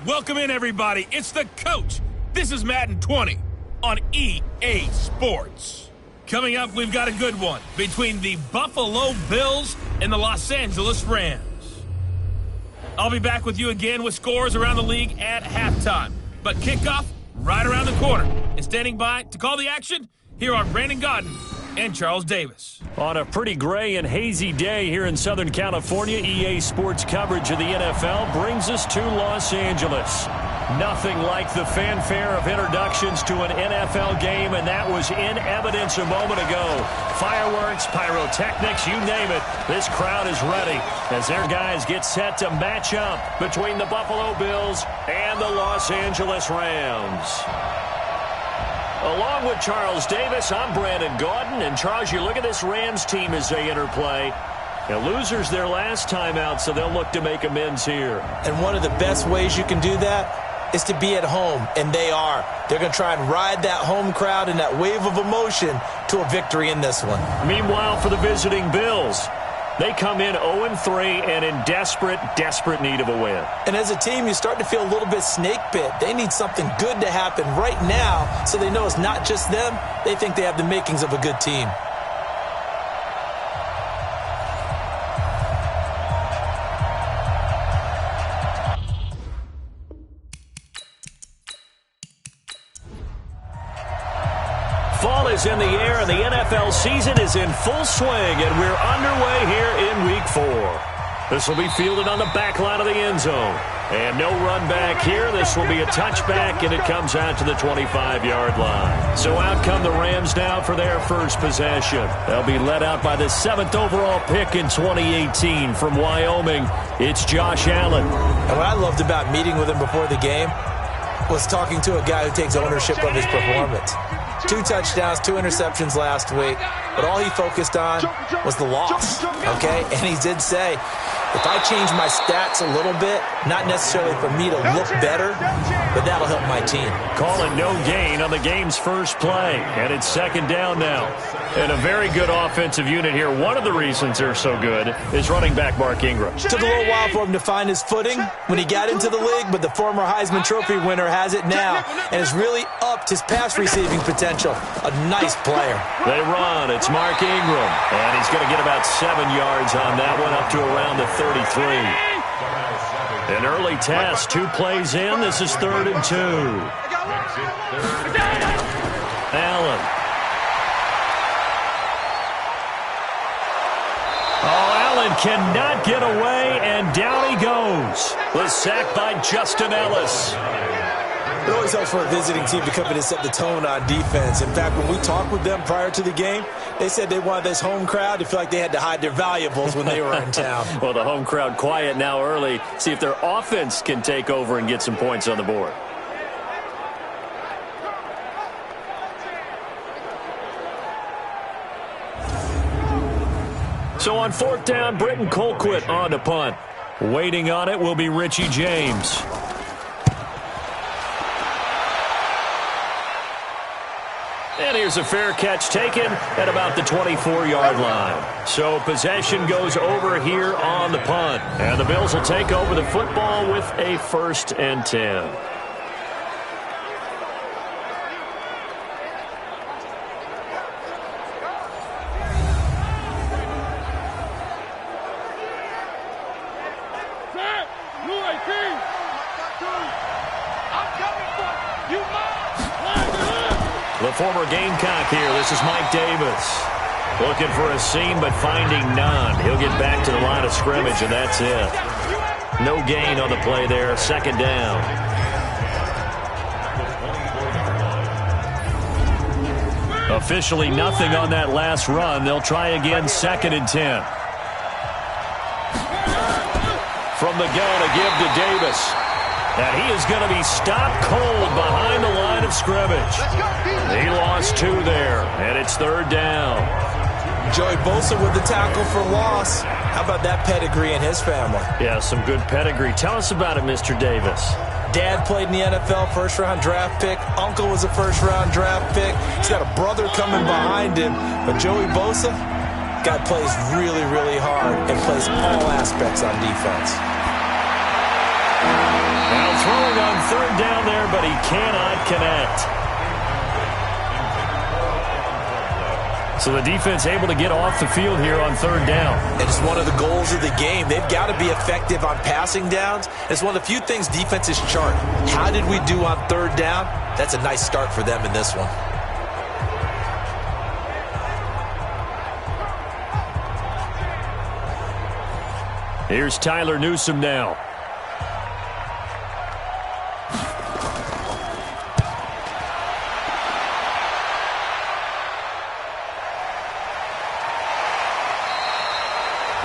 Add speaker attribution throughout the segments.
Speaker 1: Welcome in, everybody. It's the coach. This is Madden 20 on EA Sports. Coming up, we've got a good one between the Buffalo Bills and the Los Angeles Rams. I'll be back with you again with scores around the league at halftime. But kickoff right around the corner. And standing by to call the action, here are Brandon Godden and Charles Davis.
Speaker 2: On a pretty gray and hazy day here in Southern California, EA Sports coverage of the NFL brings us to Los Angeles. Nothing like the fanfare of introductions to an NFL game, and that was in evidence a moment ago. Fireworks, pyrotechnics, you name it. This crowd is ready as their guys get set to match up between the Buffalo Bills and the Los Angeles Rams. Along with Charles Davis, I'm Brandon Gaudin. And Charles, you look at this Rams team as they enter play. The losers their last time out, so they'll look to make amends here.
Speaker 3: And one of the best ways you can do that is to be at home, and they are. They're going to try and ride that home crowd and that wave of emotion to a victory in this one.
Speaker 2: Meanwhile, for the visiting Bills, they come in 0-3 and in desperate need of a win.
Speaker 3: And as a team, you start to feel a little bit snake bit. They need something good to happen right now so they know it's not just them. They think they have the makings of a good team.
Speaker 2: Fall is in the air, and the NFL season is in full swing, and we're underway here in Week 4. This will be fielded on the back line of the end zone. And no run back here. This will be a touchback, and it comes out to the 25-yard line. So out come the Rams now for their first possession. They'll be led out by the 7th overall pick in 2018 from Wyoming. It's Josh Allen.
Speaker 3: And what I loved about meeting with him before the game was talking to a guy who takes ownership of his performance. 2 touchdowns, 2 interceptions last week, but all he focused on was the loss, okay? And he did say, if I change my stats a little bit, not necessarily for me to look better, but that'll help my team.
Speaker 2: Calling no gain on the game's first play, and it's 2nd down now. And a very good offensive unit here. One of the reasons they're so good is running back Mark Ingram.
Speaker 3: Took a little while for him to find his footing when he got into the league, but the former Heisman Trophy winner has it now and has really upped his pass receiving potential. A nice player.
Speaker 2: They run. It's Mark Ingram, and he's going to get about 7 yards on that one, up to around the 33. An early test, 2 plays in. This is 3rd and 2. Allen. Allen cannot get away, and down he goes. Was sacked by Justin Ellis.
Speaker 3: It always helps for a visiting team to come in and set the tone on defense. In fact, when we talked with them prior to the game, they said they wanted this home crowd to feel like they had to hide their valuables when they were in town.
Speaker 2: Well, the home crowd quiet now early. See if their offense can take over and get some points on the board. So on 4th down, Britton Colquitt on to punt. Waiting on it will be Richie James. And here's a fair catch taken at about the 24-yard line. So possession goes over here on the punt. And the Bills will take over the football with a 1st and 10. The former Gamecock here. This is Mike Davis. Looking for a seam, but finding none. He'll get back to the line of scrimmage, and that's it. No gain on the play there. 2nd down. Officially nothing on that last run. They'll try again, 2nd and 10. From the gun, a give to Davis. And he is going to be stopped cold behind the line of scrimmage. He lost 2 there, and it's 3rd down.
Speaker 3: Joey Bosa with the tackle for loss. How about that pedigree in his family?
Speaker 2: Yeah, some good pedigree. Tell us about it, Mr. Davis.
Speaker 3: Dad played in the NFL, 1st-round draft pick. Uncle was a 1st-round draft pick. He's got a brother coming behind him. But Joey Bosa, guy plays really, really hard and plays all aspects on defense.
Speaker 2: Now throwing on third down there, but he cannot connect. So the defense able to get off the field here on third down.
Speaker 3: And it's one of the goals of the game. They've got to be effective on passing downs. It's one of the few things defenses chart. How did we do on third down? That's a nice start for them in this one.
Speaker 2: Here's Tyler Newsome now.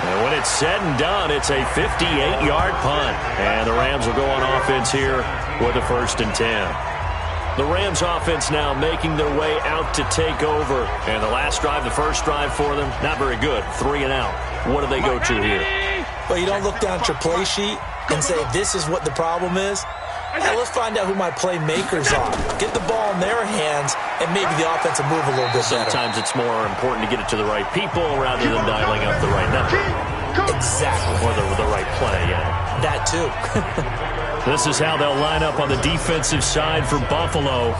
Speaker 2: And when it's said and done, it's a 58-yard punt. And the Rams will go on offense here with a 1st and 10. The Rams offense now making their way out to take over. And the last drive, the first drive for them, not very good. 3 and out. What do they go to here?
Speaker 3: Well, you don't look down at your play sheet and say, this is what the problem is. Hey, let's find out who my playmakers are. Get the ball in their hands, and maybe the offense will move a little bit better.
Speaker 2: Sometimes it's more important to get it to the right people rather than dialing up the right number.
Speaker 3: Exactly.
Speaker 2: Or the right play, yeah.
Speaker 3: That, too.
Speaker 2: This is how they'll line up on the defensive side for Buffalo.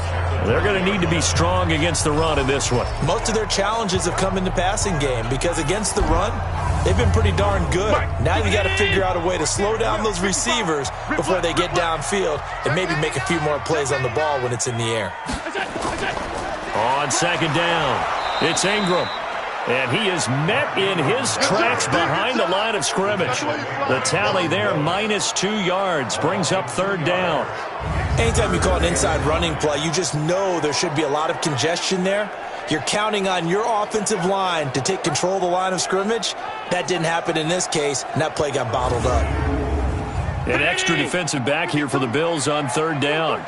Speaker 2: They're going to need to be strong against the run in this one.
Speaker 3: Most of their challenges have come in the passing game because against the run, they've been pretty darn good. Now you got to figure out a way to slow down those receivers before they get downfield and maybe make a few more plays on the ball when it's in the air.
Speaker 2: On second down, it's Ingram. And he is met in his tracks behind the line of scrimmage. The tally there, -2 yards, brings up third down.
Speaker 3: Anytime you call an inside running play, you just know there should be a lot of congestion there. You're counting on your offensive line to take control of the line of scrimmage. That didn't happen in this case, and that play got bottled up.
Speaker 2: An extra defensive back here for the Bills on third down.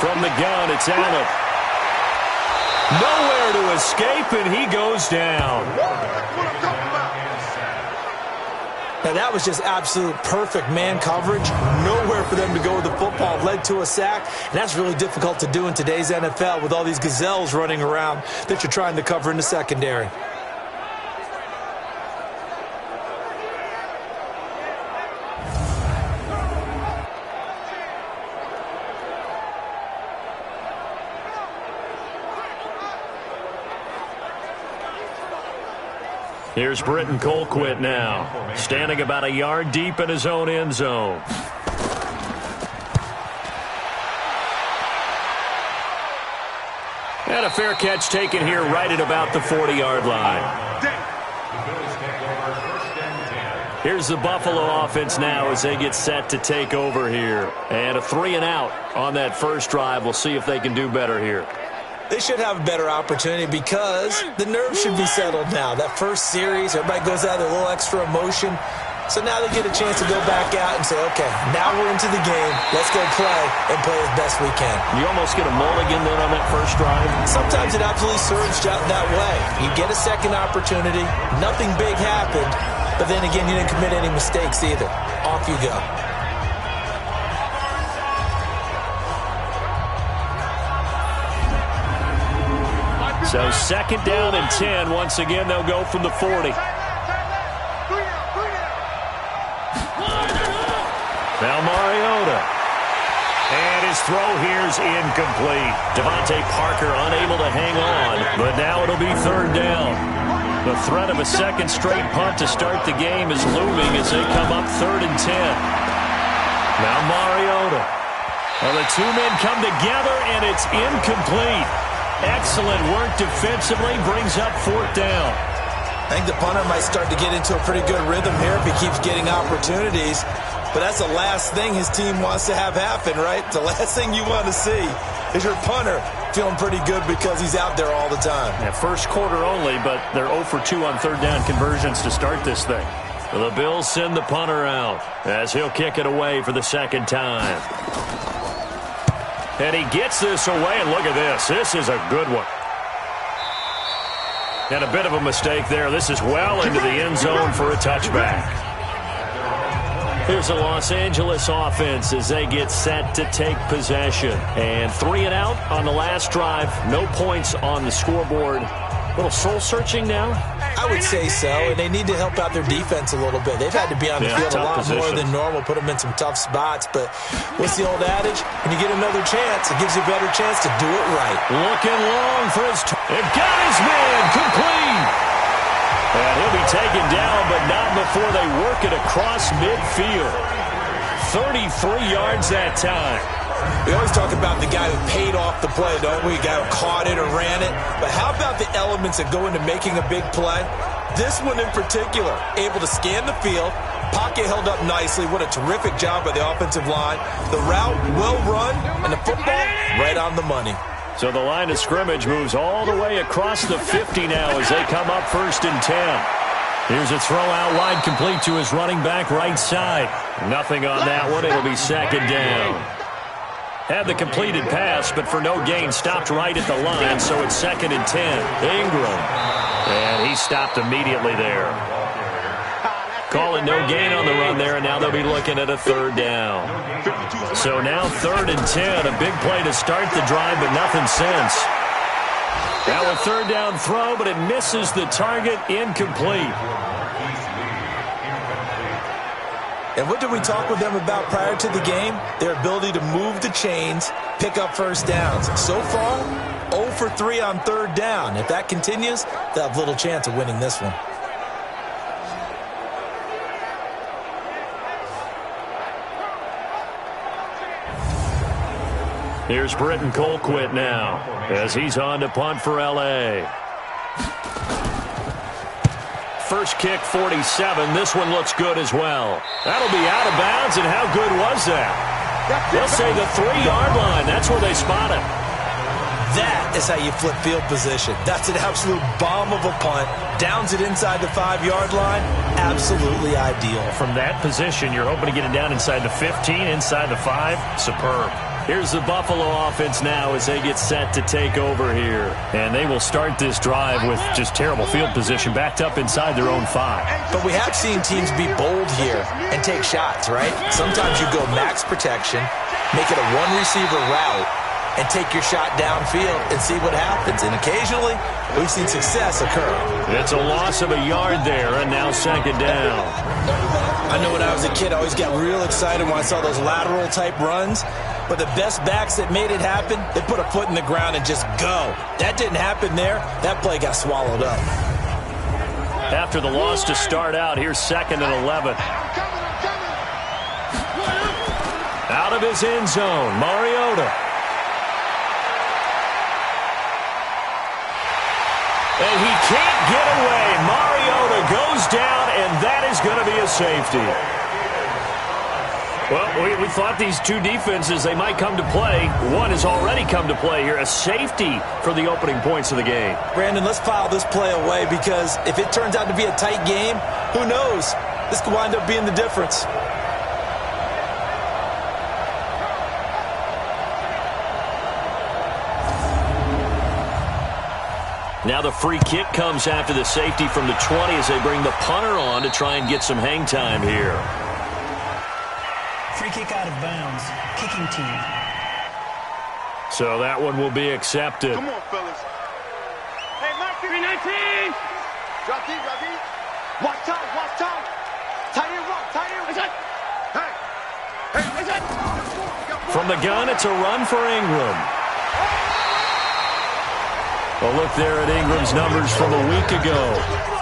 Speaker 2: From the gun, it's Allen. Nowhere to escape, and he goes down.
Speaker 3: Now, that was just absolute perfect man coverage. Nowhere for them to go with the football. Led to a sack, and that's really difficult to do in today's NFL with all these gazelles running around that you're trying to cover in the secondary.
Speaker 2: Here's Britton Colquitt now, standing about a yard deep in his own end zone. And a fair catch taken here right at about the 40-yard line. Here's the Buffalo offense now as they get set to take over here. And a 3 and out on that first drive. We'll see if they can do better here.
Speaker 3: They should have a better opportunity because the nerves should be settled now. That first series, everybody goes out with a little extra emotion. So now they get a chance to go back out and say, okay, now we're into the game. Let's go play and play as best we can.
Speaker 2: You almost get a mulligan then on that first drive.
Speaker 3: Sometimes it absolutely serves that way. You get a second opportunity. Nothing big happened. But then again, you didn't commit any mistakes either. Off you go.
Speaker 2: So second down and 10. Once again, they'll go from the 40. Now Mariota. And his throw here's incomplete. Devontae Parker unable to hang on, but now it'll be third down. The threat of a second straight punt to start the game is looming as they come up 3rd and 10. Now Mariota. Well, the two men come together, and it's incomplete. Excellent work defensively, brings up 4th down.
Speaker 3: I think the punter might start to get into a pretty good rhythm here if he keeps getting opportunities. But that's the last thing his team wants to have happen, right? The last thing you want to see is your punter feeling pretty good because he's out there all the time.
Speaker 2: Yeah, first quarter only, but they're 0 for 2 on third down conversions to start this thing. The Bills send the punter out as he'll kick it away for the second time. And he gets this away, and look at this. This is a good one. And a bit of a mistake there. This is well into the end zone for a touchback. Here's the Los Angeles offense as they get set to take possession. And 3 and out on the last drive. No points on the scoreboard. A little soul-searching now?
Speaker 3: I would say so, and they need to help out their defense a little bit. They've had to be on the field a lot more than normal, put them in some tough spots. But what's the old adage? When you get another chance, it gives you a better chance to do it right.
Speaker 2: Looking long for his They've got his man complete. And he'll be taken down, but not before they work it across midfield. 33 yards that time.
Speaker 3: We always talk about the guy who paid off the play, don't we? The guy who caught it or ran it. But how about the elements that go into making a big play? This one in particular, able to scan the field, pocket held up nicely. What a terrific job by the offensive line. The route well run, and the football right on the money.
Speaker 2: So the line of scrimmage moves all the way across the 50 now as they come up 1st and 10. Here's a throw out wide, complete to his running back right side. Nothing on that one. It'll be 2nd down. Had the completed pass, but for no gain, stopped right at the line, so it's 2nd and 10. Ingram. And he stopped immediately there. Calling no gain on the run there, and now they'll be looking at a 3rd down. So now 3rd and 10, a big play to start the drive, but nothing since. Now a 3rd down throw, but it misses the target, incomplete.
Speaker 3: And what did we talk with them about prior to the game? Their ability to move the chains, pick up 1st downs. So far, 0 for 3 on 3rd down. If that continues, they'll have little chance of winning this one.
Speaker 2: Here's Britton Colquitt now as he's on to punt for L.A. First kick, 47. This one looks good as well. That'll be out of bounds, and how good was that? They'll say the 3-yard line. That's where they spot it.
Speaker 3: That is how you flip field position. That's an absolute bomb of a punt. Downs it inside the 5-yard line. Absolutely ideal.
Speaker 2: From that position, you're hoping to get it down inside the 15, inside the 5. Superb. Here's the Buffalo offense now as they get set to take over here. And they will start this drive with just terrible field position, backed up inside their own 5.
Speaker 3: But we have seen teams be bold here and take shots, right? Sometimes you go max protection, make it a one-receiver route, and take your shot downfield and see what happens. And occasionally, we've seen success occur.
Speaker 2: It's a loss of a yard there, and now 2nd down.
Speaker 3: I know when I was a kid, I always got real excited when I saw those lateral-type runs. But the best backs that made it happen, they put a foot in the ground and just go. That didn't happen there. That play got swallowed up.
Speaker 2: After the loss to start out, here's 2nd and 11. Out of his end zone, Mariota. And he can't get away. Mariota goes down, and that is going to be a safety. Well, we thought these two defenses, they might come to play. One has already come to play here, a safety for the opening points of the game.
Speaker 3: Brandon, let's file this play away because if it turns out to be a tight game, who knows? This could wind up being the difference.
Speaker 2: Now the free kick comes after the safety from the 20 as they bring the punter on to try and get some hang time here.
Speaker 4: Free kick out of bounds. Kicking team.
Speaker 2: So that one will be accepted.
Speaker 5: Come on, fellas. Hey, Mark, 319. Drop deep, drop deep. Watch out, watch out. Tie him up, tie him. Hey.
Speaker 2: From the gun, it's a run for Ingram. A look there at Ingram's numbers from a week ago.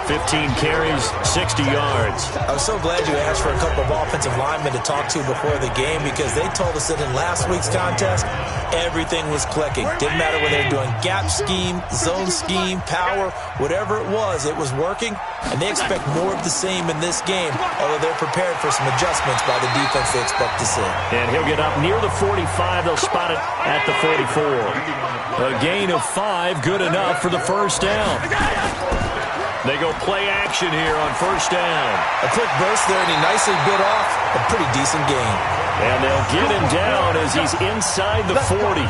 Speaker 2: 15 carries, 60 yards.
Speaker 3: I was so glad you asked for a couple of offensive linemen to talk to before the game because they told us that in last week's contest, everything was clicking. Didn't matter whether they were doing gap scheme, zone scheme, power, whatever it was working. And they expect more of the same in this game, although they're prepared for some adjustments by the defense they expect to see.
Speaker 2: And he'll get up near the 45. They'll spot it at the 44. A gain of 5, good enough for the 1st down. They go play action here on 1st down.
Speaker 3: A quick burst there, and he nicely bit off a pretty decent gain.
Speaker 2: And they'll get him down as he's inside the 40.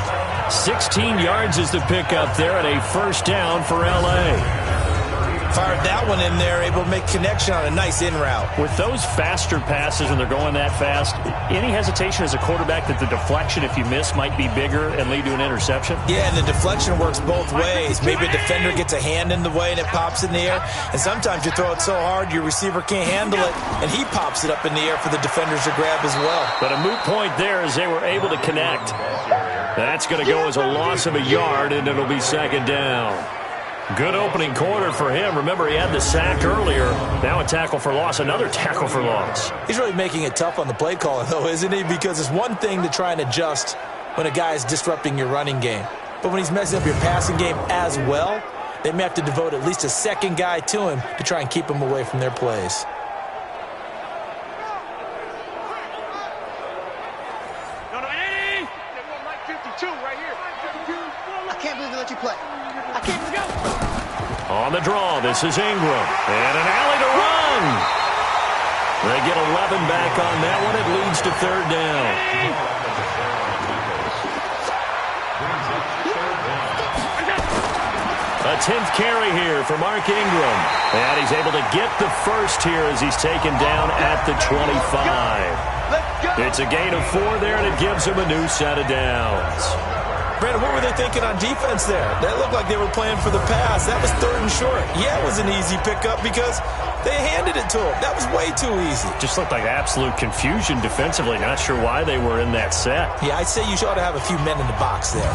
Speaker 2: 16 yards is the pickup there, and a 1st down for L.A.
Speaker 3: Fired that one in there, able to make connection on a nice in route.
Speaker 2: With those faster passes when they're going that fast, any hesitation as a quarterback that the deflection, if you miss, might be bigger and lead to an interception?
Speaker 3: Yeah, and the deflection works both ways. Maybe a defender gets a hand in the way and it pops in the air. And sometimes you throw it so hard your receiver can't handle it, and he pops it up in the air for the defenders to grab as well.
Speaker 2: But a moot point there as they were able to connect. That's going to go as a loss of a yard, and it'll be second down. Good opening quarter for him. Remember, he had the sack earlier. Now a tackle for loss, another tackle for loss.
Speaker 3: He's really making it tough on the play caller, though, isn't he? Because it's one thing to try and adjust when a guy is disrupting your running game. But when he's messing up your passing game as well, they may have to devote at least a second guy to him to try and keep him away from their plays.
Speaker 5: I can't believe they let you play. I can't go.
Speaker 2: On the draw, this is Ingram. And an alley to run. They get 11 back on that one. It leads to third down. A 10th carry here for Mark Ingram. And he's able to get the first here as he's taken down at the 25. It's a gain of 4 there, and it gives him a new set of downs.
Speaker 3: Brandon, what were they thinking on defense there? That looked like they were playing for the pass. That was third and short. Yeah, it was an easy pickup because they handed it to him. That was way too easy.
Speaker 2: Just looked like absolute confusion defensively. Not sure why they were in that set.
Speaker 3: Yeah, I'd say you ought to have a few men in the box there.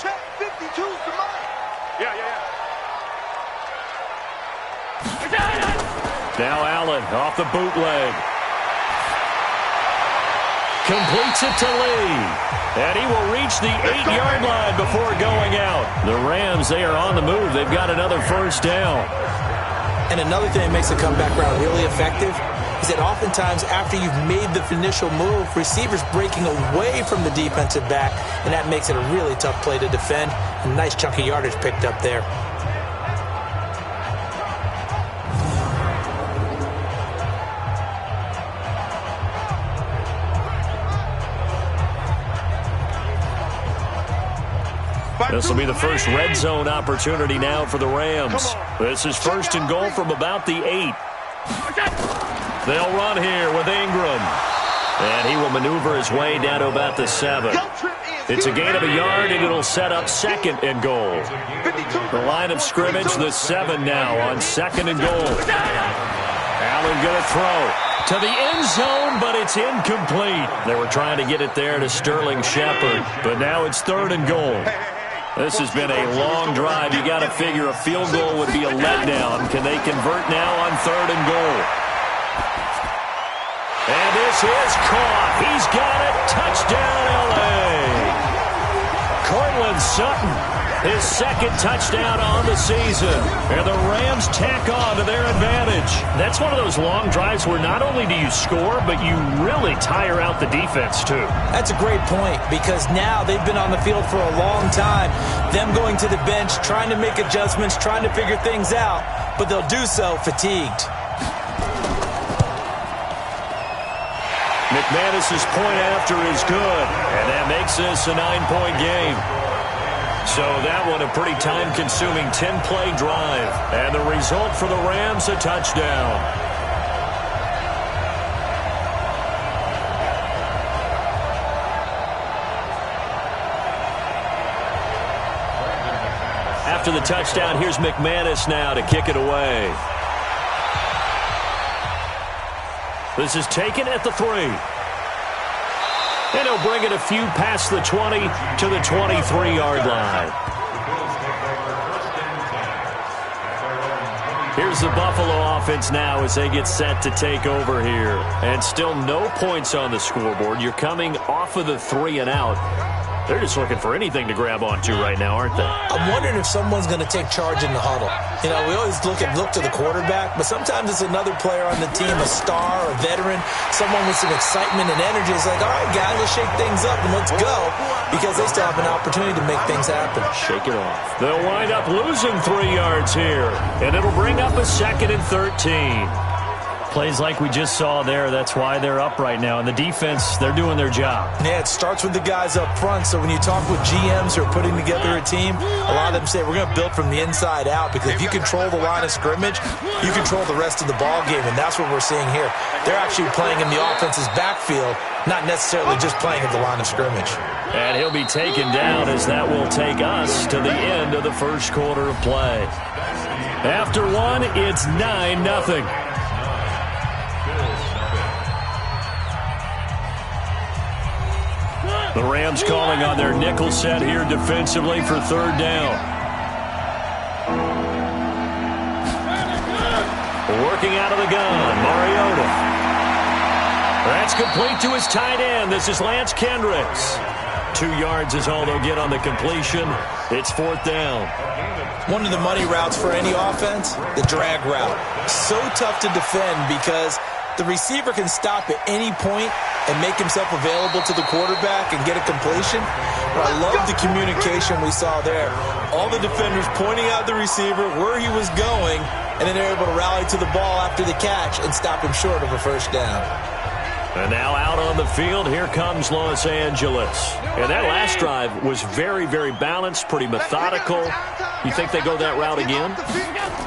Speaker 5: Check 52 for mine. Yeah.
Speaker 2: Now Allen off the bootleg. Completes it to Lee. And he will reach the 8-yard line before going out. The Rams, they are on the move. They've got another first down.
Speaker 3: And another thing that makes the comeback route really effective is that oftentimes after you've made the initial move, receivers breaking away from the defensive back, and that makes it a really tough play to defend. A nice chunk of yardage picked up there.
Speaker 2: This will be the first red zone opportunity now for the Rams. This is first and goal from about the 8. They'll run here with Ingram. And he will maneuver his way down to about the 7. It's a gain of a yard, and it'll set up second and goal. The line of scrimmage, the 7 now on second and goal. Allen going to throw to the end zone, but it's incomplete. They were trying to get it there to Sterling Shepard, but now it's third and goal. This has been a long drive. You got to figure a field goal would be a letdown. Can they convert now on third and goal? And this is caught. He's got it. Touchdown, L.A. Cortland Sutton, his second touchdown on the season. And the Rams tack on to their advantage. That's one of those long drives where not only do you score, but you really tire out the defense, too.
Speaker 3: That's a great point, because now they've been on the field for a long time. Them going to the bench, trying to make adjustments, trying to figure things out, but they'll do so fatigued.
Speaker 2: McManus's point after is good, and that makes this a 9-point game. So that one a pretty time-consuming 10-play drive, and the result for the Rams, a touchdown. After the touchdown, here's McManus now to kick it away. This is taken at the 3. And he'll bring it a few past the 20 to the 23-yard line. Here's the Buffalo offense now as they get set to take over here. And still no points on the scoreboard. You're coming off of the 3 and out. They're just looking for anything to grab onto right now, aren't they?
Speaker 3: I'm wondering if someone's going to take charge in the huddle. You know, we always look to the quarterback, but sometimes it's another player on the team, a star, a veteran, someone with some excitement and energy. It's like, all right, guys, let's shake things up and let's go, because they still have an opportunity to make things happen.
Speaker 2: Shake it off. They'll wind up losing 3 yards here, and it'll bring up a 2nd and 13. Plays like we just saw there, that's why they're up right now. And the defense, they're doing their job.
Speaker 3: Yeah, it starts with the guys up front. So when you talk with GMs who are putting together a team, a lot of them say we're going to build from the inside out, because if you control the line of scrimmage, you control the rest of the ball game, and that's what we're seeing here. They're actually playing in the offense's backfield, not necessarily just playing at the line of scrimmage.
Speaker 2: And he'll be taken down, as that will take us to the end of the first quarter of play. After one, it's 9-0. The Rams calling on their nickel set here defensively for third down. Working out of the gun, Mariota. That's complete to his tight end. This is Lance Kendricks. 2 yards is all they'll get on the completion. It's fourth down.
Speaker 3: One of the money routes for any offense, the drag route. So tough to defend because the receiver can stop at any point and make himself available to the quarterback and get a completion. But I love the communication we saw there. All the defenders pointing out the receiver, where he was going, and then they're able to rally to the ball after the catch and stop him short of a first down.
Speaker 2: And now out on the field, here comes Los Angeles. And that last drive was very, very balanced, pretty methodical. You think they go that route again?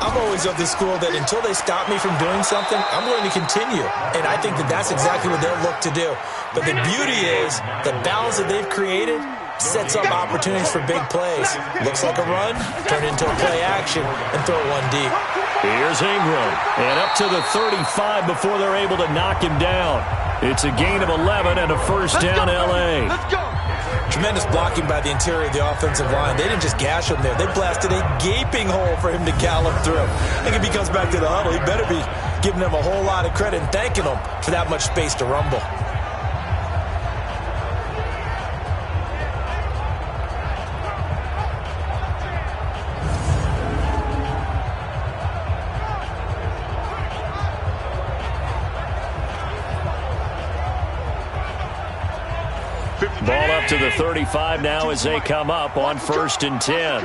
Speaker 3: I'm always of the school that until they stop me from doing something, I'm going to continue. And I think that that's exactly what they'll look to do. But the beauty is the balance that they've created sets up opportunities for big plays. Looks like a run, turn it into a play action, and throw one deep.
Speaker 2: Here's Ingram, and up to the 35 before they're able to knock him down. It's a gain of 11 and a first down, L.A.
Speaker 3: Tremendous blocking by the interior of the offensive line. They didn't just gash him there. They blasted a gaping hole for him to gallop through. I think if he comes back to the huddle, he better be giving them a whole lot of credit and thanking them for that much space to rumble.
Speaker 2: Ball up to the 35 now as they come up on 1st and 10.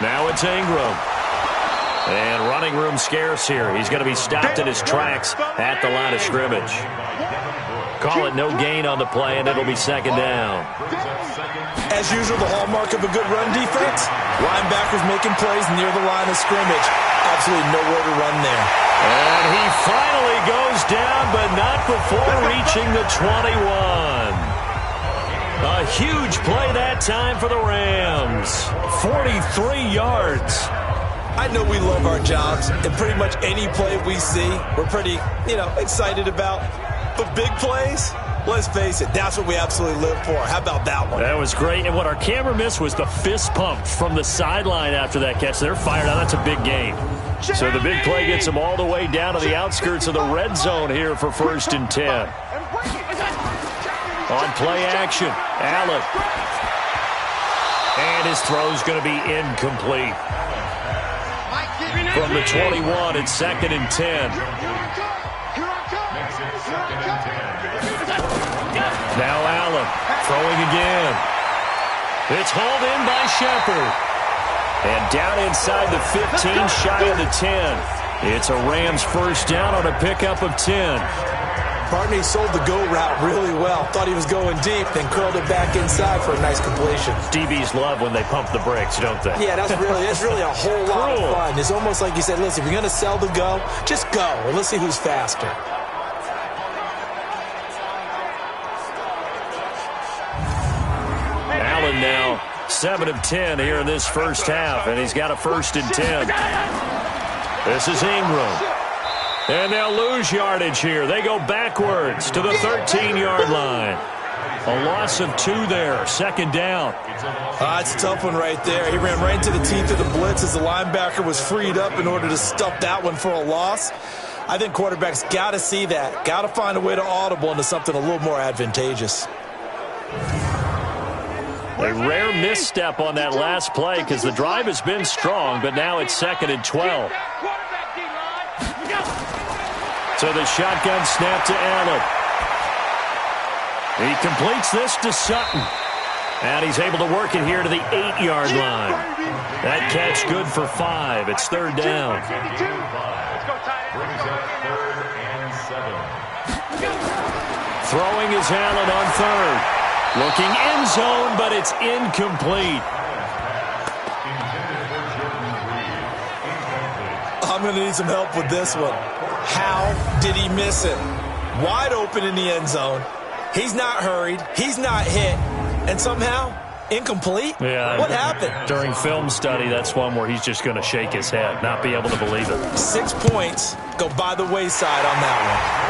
Speaker 2: Now it's Ingram. And running room scarce here. He's going to be stopped in his tracks at the line of scrimmage. Call it no gain on the play, and it'll be second down.
Speaker 3: As usual, the hallmark of a good run defense, linebackers making plays near the line of scrimmage. Absolutely nowhere to run there.
Speaker 2: And he finally goes down, but not before reaching the 21. A huge play that time for the Rams. 43 yards.
Speaker 3: I know we love our jobs, and pretty much any play we see, we're pretty, excited about. But big plays, let's face it, that's what we absolutely live for. How about that one?
Speaker 2: That was great, and what our camera missed was the fist pump from the sideline after that catch. They're fired out. That's a big gain. So the big play gets them all the way down to the outskirts of the red zone here for 1st and 10. On play action, Allen. And his throw's going to be incomplete. From the 21, it's 2nd and 10. Now Allen throwing again. It's hauled in by Shepard. And down inside the 15, shy of the 10. It's a Rams first down on a pickup of 10.
Speaker 3: Barney sold the go route really well. Thought he was going deep, then curled it back inside for a nice completion.
Speaker 2: DBs love when they pump the brakes, don't they?
Speaker 3: Yeah, that's really a whole lot of fun. It's almost like you said, listen, if you're going to sell the go, just go, and let's see who's faster.
Speaker 2: Allen now 7 of 10 here in this first half, and he's got a 1st and 10. This is Ingram. And they'll lose yardage here. They go backwards to the 13-yard line. A loss of 2 there, 2nd down.
Speaker 3: It's a tough one right there. He ran right into the teeth of the blitz as the linebacker was freed up in order to stuff that one for a loss. I think quarterbacks got to see that. Got to find a way to audible into something a little more advantageous.
Speaker 2: A rare misstep on that last play because the drive has been strong, but now it's 2nd and 12. So the shotgun snap to Allen. He completes this to Sutton. And he's able to work it here to the 8-yard line. That catch good for 5. It's third down. Throwing his Allen on third. Looking end zone, but it's incomplete.
Speaker 3: I'm going to need some help with this one. How did he miss it? Wide open in the end zone. He's not hurried. He's not hit. And somehow, incomplete?
Speaker 2: Yeah.
Speaker 3: What happened?
Speaker 2: During film study, that's one where he's just going to shake his head, not be able to believe it.
Speaker 3: 6 points go by the wayside on that one.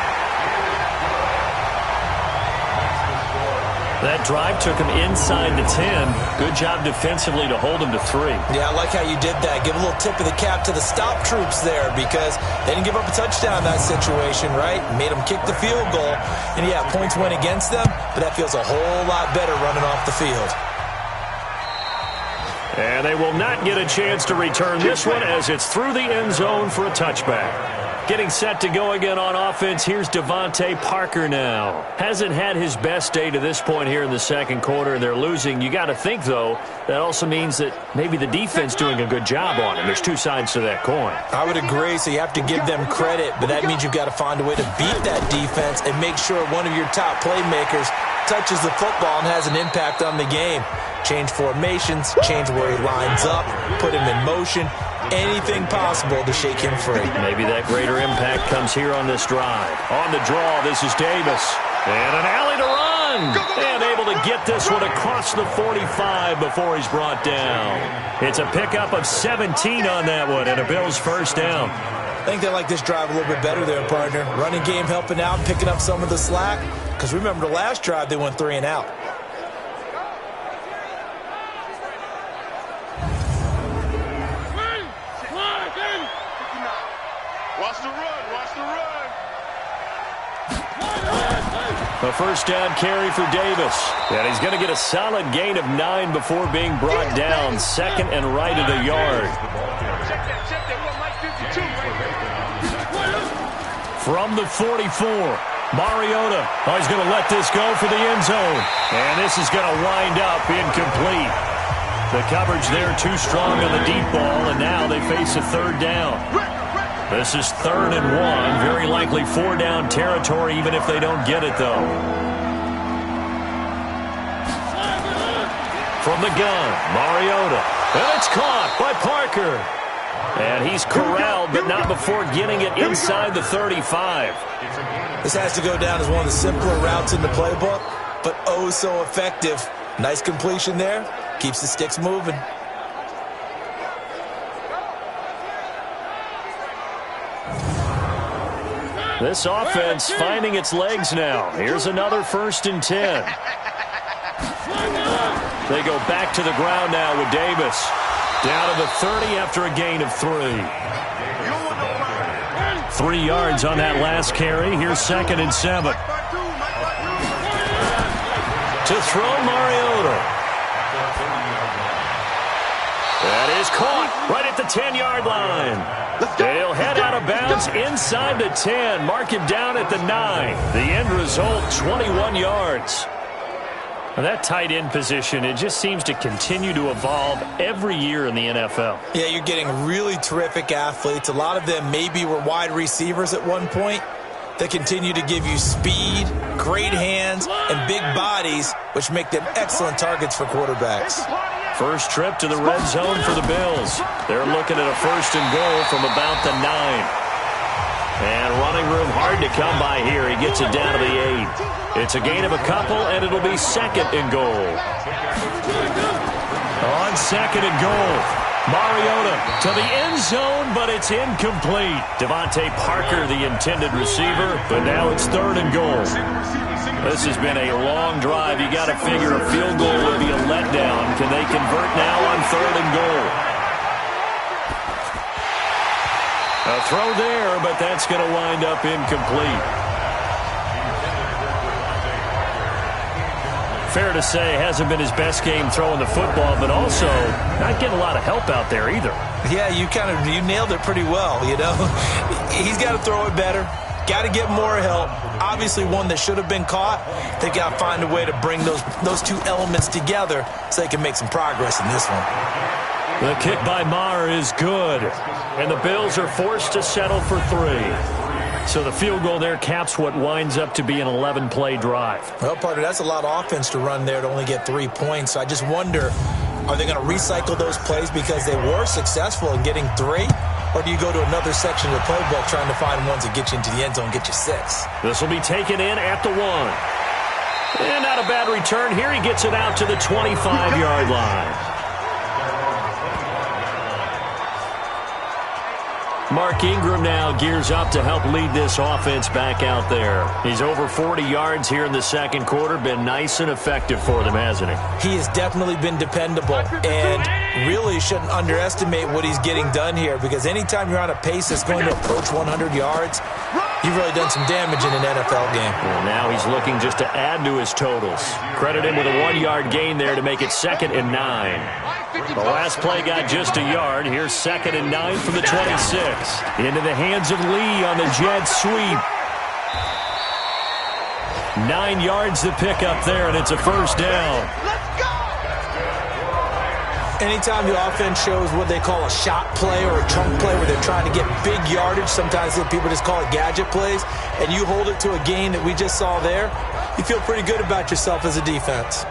Speaker 2: That drive took him inside the 10. Good job defensively to hold him to 3.
Speaker 3: Yeah, I like how you did that. Give a little tip of the cap to the stop troops there because they didn't give up a touchdown in that situation, right? Made them kick the field goal. And, yeah, points went against them, but that feels a whole lot better running off the field.
Speaker 2: And they will not get a chance to return this one as it's through the end zone for a touchback. Getting set to go again on offense, here's Devontae Parker now. Hasn't had his best day to this point here in the second quarter. They're losing. You got to think, though, that also means that maybe the defense doing a good job on him. There's two sides to that coin.
Speaker 3: I would agree, so you have to give them credit, but that means you've got to find a way to beat that defense and make sure one of your top playmakers touches the football and has an impact on the game. Change formations, change where he lines up, put him in motion. Anything possible to shake him free.
Speaker 2: Maybe that greater impact comes here on this drive. On the draw, this is Davis. And an alley to run. And able to get this one across the 45 before he's brought down. It's a pickup of 17 on that one and a Bills first down.
Speaker 3: I think they like this drive a little bit better there, partner. Running game helping out, picking up some of the slack. Because remember the last drive, they went 3 and out.
Speaker 2: A first down carry for Davis. And he's going to get a solid gain of 9 before being brought down. Second and right at a yard. From the 44, Mariota. Oh, he's going to let this go for the end zone. And this is going to wind up incomplete. The coverage there too strong on the deep ball, and now they face a third down. This is 3rd and 1. Very likely 4-down territory, even if they don't get it, though. From the gun, Mariota. And it's caught by Parker. And he's corralled, but not before getting it inside the 35.
Speaker 3: This has to go down as one of the simpler routes in the playbook, but oh so effective. Nice completion there. Keeps the sticks moving.
Speaker 2: This offense finding its legs now. Here's another 1st and 10. They go back to the ground now with Davis. Down to the 30 after a gain of 3. 3 yards on that last carry. Here's 2nd and 7. To throw, Mariota. That is caught right at the 10-yard line. They'll head out of bounds inside the 10. Mark him down at the 9. The end result, 21 yards. Now that tight end position, it just seems to continue to evolve every year in the NFL.
Speaker 3: Yeah, you're getting really terrific athletes. A lot of them maybe were wide receivers at one point. They continue to give you speed, great hands, and big bodies, which make them excellent targets for quarterbacks.
Speaker 2: First trip to the red zone for the Bills. They're looking at a 1st and goal from about the 9. And running room hard to come by here. He gets it down to the 8. It's a gain of a couple, and it'll be 2nd and goal. On 2nd and goal, Mariota to the end zone, but it's incomplete. Devontae Parker, the intended receiver, but now it's 3rd and goal. This has been a long drive. You got to figure a field goal would be a letdown. Can they convert now on 3rd and goal? A throw there, but that's going to wind up incomplete. Fair to say, hasn't been his best game throwing the football, but also not getting a lot of help out there either.
Speaker 3: Yeah, you nailed it pretty well, you know. He's got to throw it better. Got to get more help. Obviously one that should have been caught. They got to find a way to bring those two elements together so they can make some progress in this one.
Speaker 2: The kick by Maher is good. And the Bills are forced to settle for 3. So the field goal there caps what winds up to be an 11-play drive.
Speaker 3: Well, partner, that's a lot of offense to run there to only get 3 points. So I just wonder, are they going to recycle those plays because they were successful in getting 3? Or do you go to another section of the playbook trying to find ones that get you into the end zone and get you 6?
Speaker 2: This will be taken in at the 1. And not a bad return here. He gets it out to the 25-yard line. Mark Ingram now gears up to help lead this offense back out there. He's over 40 yards here in the second quarter. Been nice and effective for them, hasn't he?
Speaker 3: He has definitely been dependable, and really shouldn't underestimate what he's getting done here, because anytime you're on a pace that's going to approach 100 yards, you've really done some damage in an NFL game.
Speaker 2: Well, now he's looking just to add to his totals. Credit him with a 1-yard gain there to make it 2nd and 9. The last play got just a yard. Here's 2nd and 9 from the 26. Into the hands of Lee on the jet sweep. 9 yards to pick up there, and it's a first down.
Speaker 3: Anytime the offense shows what they call a shot play or a chunk play where they're trying to get big yardage, sometimes people just call it gadget plays, and you hold it to a gain that we just saw there, you feel pretty good about yourself as a defense.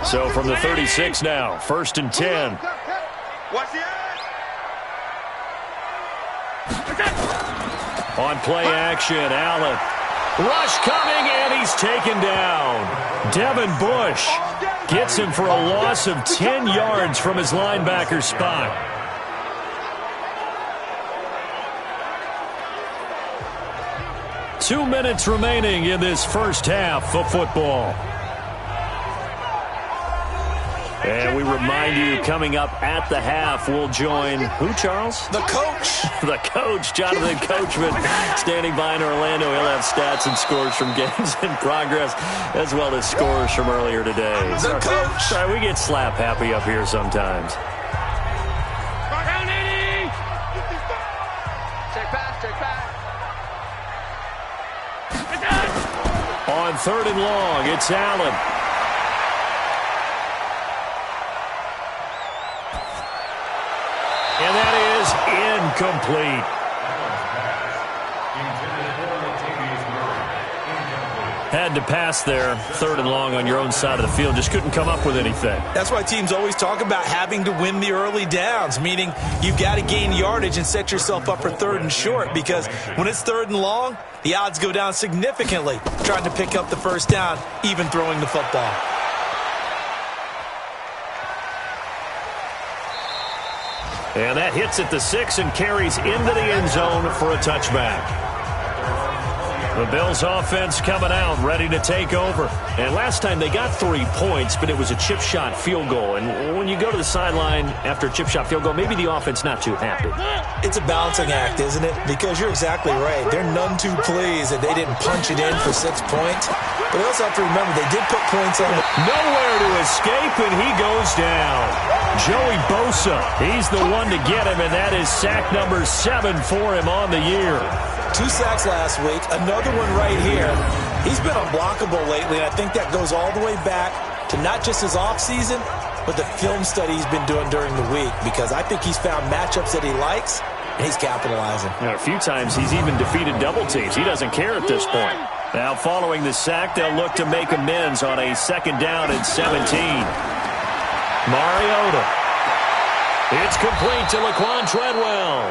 Speaker 2: So from the 36 now, 1st and 10. On play action, Allen. Rush coming, and he's taken down. Devin Bush gets him for a loss of 10 yards from his linebacker spot. Two minutes remaining in this first half of football. And we remind you, coming up at the half, we'll join who, Charles?
Speaker 3: The coach.
Speaker 2: The coach, Jonathan Coachman, standing by in Orlando. He'll have stats and scores from games in progress, as well as scores from earlier today.
Speaker 3: The coach.
Speaker 2: Sorry, we get slap happy up here sometimes. On 3rd and long, it's Allen. And that is incomplete. Had to pass there, 3rd and long on your own side of the field. Just couldn't come up with anything.
Speaker 3: That's why teams always talk about having to win the early downs, meaning you've got to gain yardage and set yourself up for 3rd and short, because when it's 3rd and long, the odds go down significantly trying to pick up the first down, even throwing the football.
Speaker 2: And that hits at the 6 and carries into the end zone for a touchback. The Bills offense coming out, ready to take over. And last time they got 3 points, but it was a chip shot field goal. And when you go to the sideline after a chip shot field goal, maybe the offense not too happy.
Speaker 3: It's a balancing act, isn't it? Because you're exactly right. They're none too pleased that they didn't punch it in for 6 points. But they also have to remember they did put points on it.
Speaker 2: Nowhere to escape, and he goes down. Joey Bosa, he's the one to get him, and that is sack number 7 for him on the year.
Speaker 3: 2 sacks last week, another one right here. He's been unblockable lately, and I think that goes all the way back to not just his offseason, but the film study he's been doing during the week, because I think he's found matchups that he likes, and he's capitalizing.
Speaker 2: A few times he's even defeated double teams. He doesn't care at this point. Now following the sack, they'll look to make amends on a 2nd down and 17. Mariota. It's complete to Laquan Treadwell.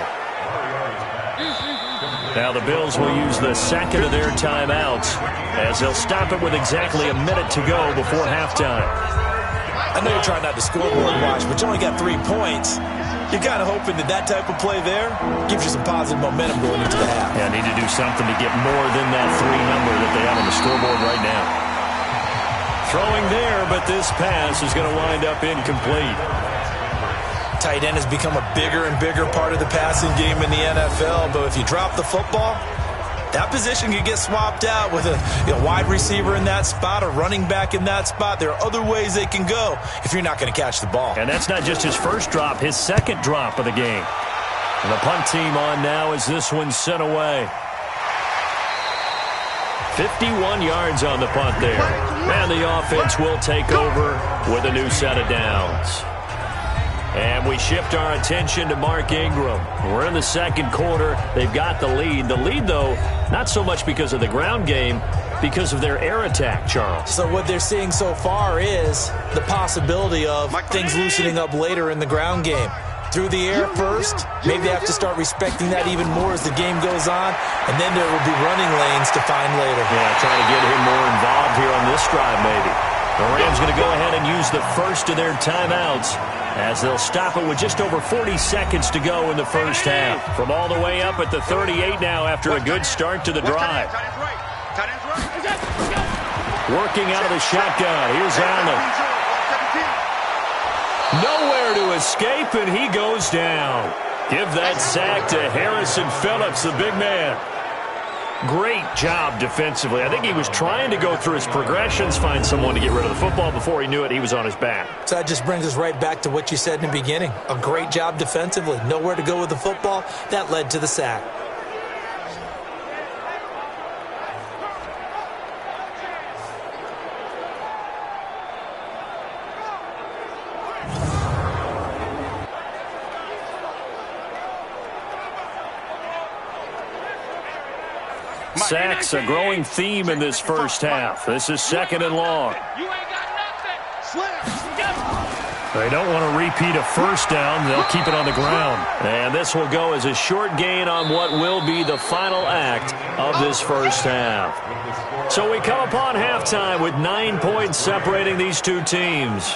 Speaker 2: Now the Bills will use the second of their timeouts as they'll stop it with exactly a minute to go before halftime.
Speaker 3: I know you're trying not to scoreboard watch, but you only got 3 points. You're kind of hoping that type of play there gives you some positive momentum going into the half.
Speaker 2: Yeah, need to do something to get more than that 3 number that they have on the scoreboard right now. Throwing there, but this pass is going to wind up incomplete.
Speaker 3: Tight end has become a bigger and bigger part of the passing game in the NFL, but if you drop the football, That position could get swapped out with a wide receiver in that spot, a running back in that spot. There are other ways they can go if you're not going to catch the ball.
Speaker 2: And that's not just his first drop, his second drop of the game. And the punt team on now as this one's sent away. 51 yards on the punt there. And the offense will take over with a new set of downs. And we shift our attention to Mark Ingram. We're in the second quarter. They've got the lead. The lead, though, not so much because of the ground game, because of their air attack, Charles.
Speaker 3: So what they're seeing so far is the possibility of things loosening up later in the ground game. Through the air first, maybe they have to start respecting that even more as the game goes on, and then there will be running lanes to find later.
Speaker 2: Yeah, trying to get him more involved here on this drive, maybe. The Rams going to go ahead and use the first of their timeouts as they'll stop it with just over 40 seconds to go in the first half. From all the way up at the 38 now after a good start to the drive. Working out of the shotgun. Here's Allen. Nowhere to escape, and he goes down. Give that sack to Harrison Phillips, the big man. Great job defensively. I think he was trying to go through his progressions, find someone to get rid of the football. Before he knew it, he was on his back.
Speaker 3: So that just brings us right back to what you said in the beginning. A great job defensively. Nowhere to go with the football. That led to the sack.
Speaker 2: Sacks, a growing theme in this first half. This is second and long. They don't want to repeat a first down. They'll keep it on the ground. And this will go as a short gain on what will be the final act of this first half. So we come upon halftime with 9 points separating these two teams.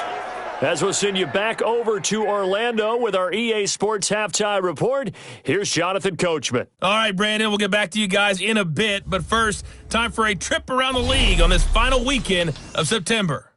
Speaker 2: As we'll send you back over to Orlando with our EA Sports Halftime Report, here's Jonathan Coachman.
Speaker 1: All right, Brandon, we'll get back to you guys in a bit. But first, time for a trip around the league on this final weekend of September.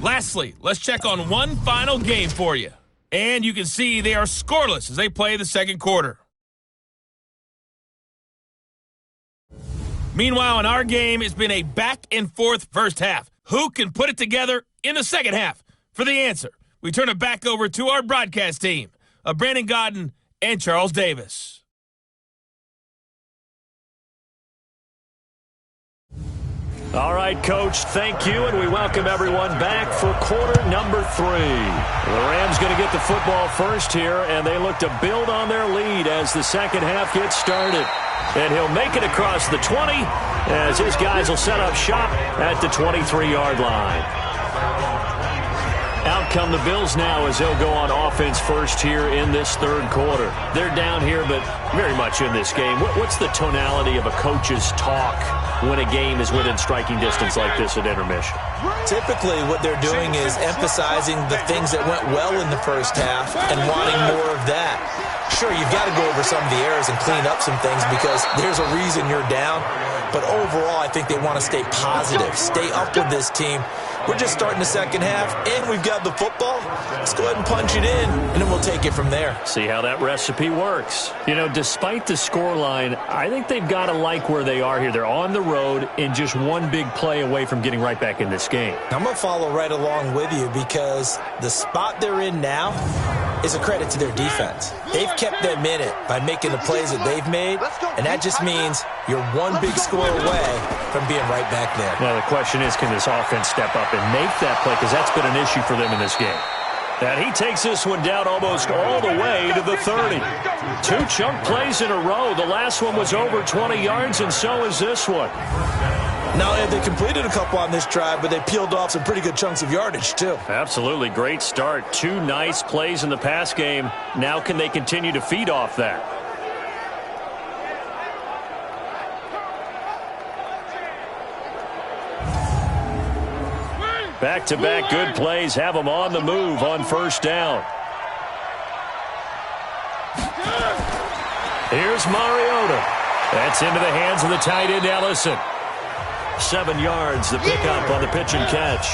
Speaker 1: Lastly, let's check on one final game for you. And you can see they are scoreless as they play the second quarter. Meanwhile, in our game, it's been a back-and-forth first half. Who can put it together in the second half? For the answer, we turn it back over to our broadcast team of Brandon Godden and Charles Davis.
Speaker 2: All right, Coach, thank you, and we welcome everyone back for quarter number 3. The Rams going to get the football first here, and they look to build on their lead as the second half gets started. And he'll make it across the 20 as his guys will set up shop at the 23-yard line. Out come the Bills now as they'll go on offense first here in this third quarter. They're down here, but very much in this game. What's the tonality of a coach's talk when a game is within striking distance like this at intermission?
Speaker 3: Typically, what they're doing is emphasizing the things that went well in the first half and wanting more of that. Sure, you've got to go over some of the errors and clean up some things because there's a reason you're down. But overall, I think they want to stay positive, stay up with this team. We're just starting the second half, and we've got the football. Let's go ahead and punch it in, and then we'll take it from there.
Speaker 2: See how that recipe works. You know, despite the scoreline, I think they've got to like where they are here. They're on the road and just one big play away from getting right back in this game.
Speaker 3: I'm going to follow right along with you because the spot they're in now is a credit to their defense. They've kept them in it by making the plays that they've made, and that just means you're one big score away from being right back there.
Speaker 2: Now, the question is, can this offense step up and make that play? Because that's been an issue for them in this game. And he takes this one down almost all the way to the 30. 2 chunk plays in a row. The last one was over 20 yards, and so is this one.
Speaker 3: Not only have they completed a couple on this drive, but they peeled off some pretty good chunks of yardage, too.
Speaker 2: Absolutely. Great start. 2 nice plays in the pass game. Now can they continue to feed off that? Back-to-back good plays have them on the move on first down. Here's Mariota. That's into the hands of the tight end, Ellison. 7 yards, the pickup on the pitch and catch.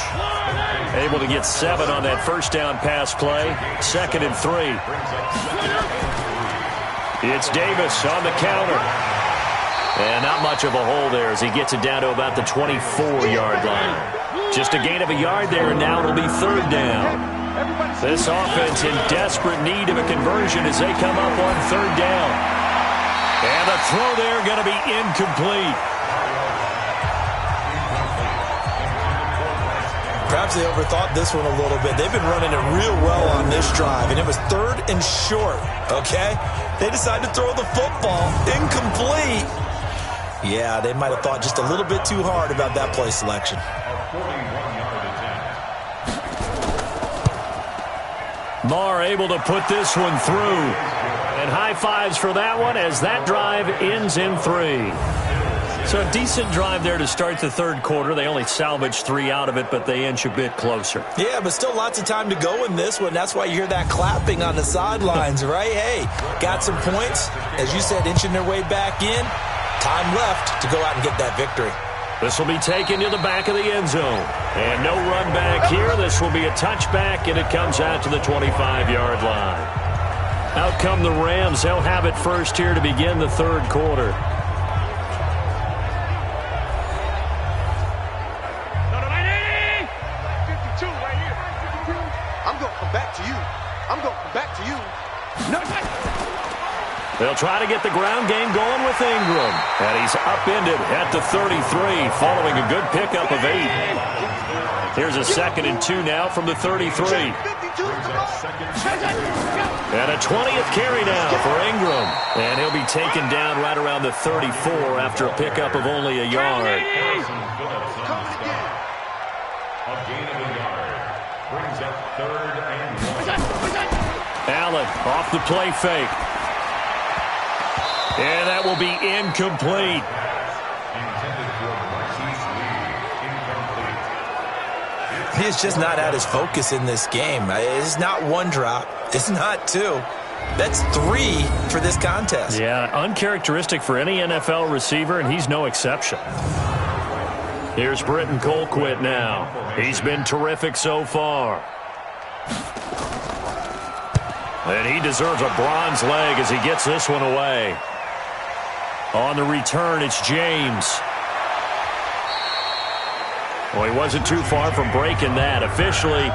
Speaker 2: Able to get 7 on that first down pass play. 2nd and 3. It's Davis on the counter. And not much of a hole there as he gets it down to about the 24-yard line. Just a gain of a yard there, and now it'll be 3rd down. This offense in desperate need of a conversion as they come up on 3rd down. And the throw there going to be incomplete.
Speaker 3: Perhaps they overthought this one a little bit. They've been running it real well on this drive, and it was 3rd and short, okay? They decided to throw the football. Incomplete. Yeah, they might have thought just a little bit too hard about that play selection.
Speaker 2: Marr able to put this one through. And high fives for that one as that drive ends in 3. So a decent drive there to start the 3rd quarter. They only salvaged 3 out of it, but they inch a bit closer.
Speaker 3: Yeah, but still lots of time to go in this one. That's why you hear that clapping on the sidelines, right? Hey, got some points. As you said, inching their way back in. Time left to go out and get that victory.
Speaker 2: This will be taken to the back of the end zone. And no run back here. This will be a touchback, and it comes out to the 25-yard line. Out come the Rams. They'll have it first here to begin the 3rd quarter. They'll try to get the ground game going with Ingram. And he's upended at the 33 following a good pickup of 8. Here's a 2nd and 2 now from the 33. And a 20th carry now for Ingram. And he'll be taken down right around the 34 after a pickup of only a yard.
Speaker 5: A gain of a yard brings up 3rd and 1.
Speaker 2: Allen off the play fake. And that will be incomplete.
Speaker 3: He's just not at his focus in this game. It's not 1 drop. It's not 2. That's 3 for this contest.
Speaker 2: Yeah, uncharacteristic for any NFL receiver, and he's no exception. Here's Britton Colquitt now. He's been terrific so far. And he deserves a bronze leg as he gets this one away. On the return, it's James. Well, he wasn't too far from breaking that. Officially,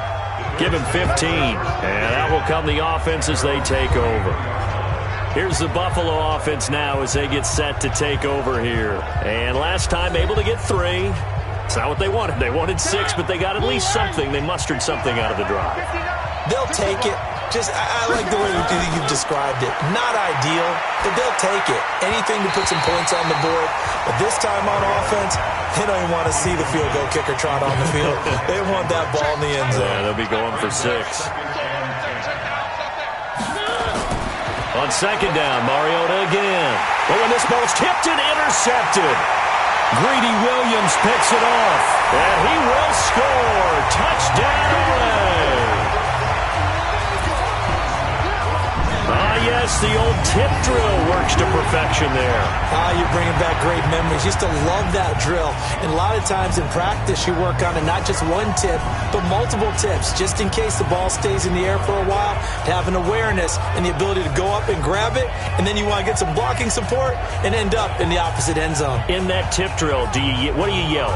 Speaker 2: give him 15. And that will come the offense as they take over. Here's the Buffalo offense now as they get set to take over here. And last time, able to get 3. It's not what they wanted. They wanted 6, but they got at least something. They mustered something out of the drive.
Speaker 3: They'll take it. I like the way you've described it. Not ideal, but they'll take it. Anything to put some points on the board. But this time on offense, they don't even want to see the field goal kicker trot on the field. They want that ball in the end zone.
Speaker 2: Yeah, they'll be going for 6. On 2nd down, Mariota again. But when this ball's tipped and intercepted, Greedy Williams picks it off. And he will score. Touchdown, LA. Yes, the old tip drill works to perfection there.
Speaker 3: You're bringing back great memories. Used to love that drill. And a lot of times in practice, you work on it, not just 1 tip, but multiple tips, just in case the ball stays in the air for a while, to have an awareness and the ability to go up and grab it, and then you want to get some blocking support and end up in the opposite end zone.
Speaker 2: In that tip drill, what do you yell?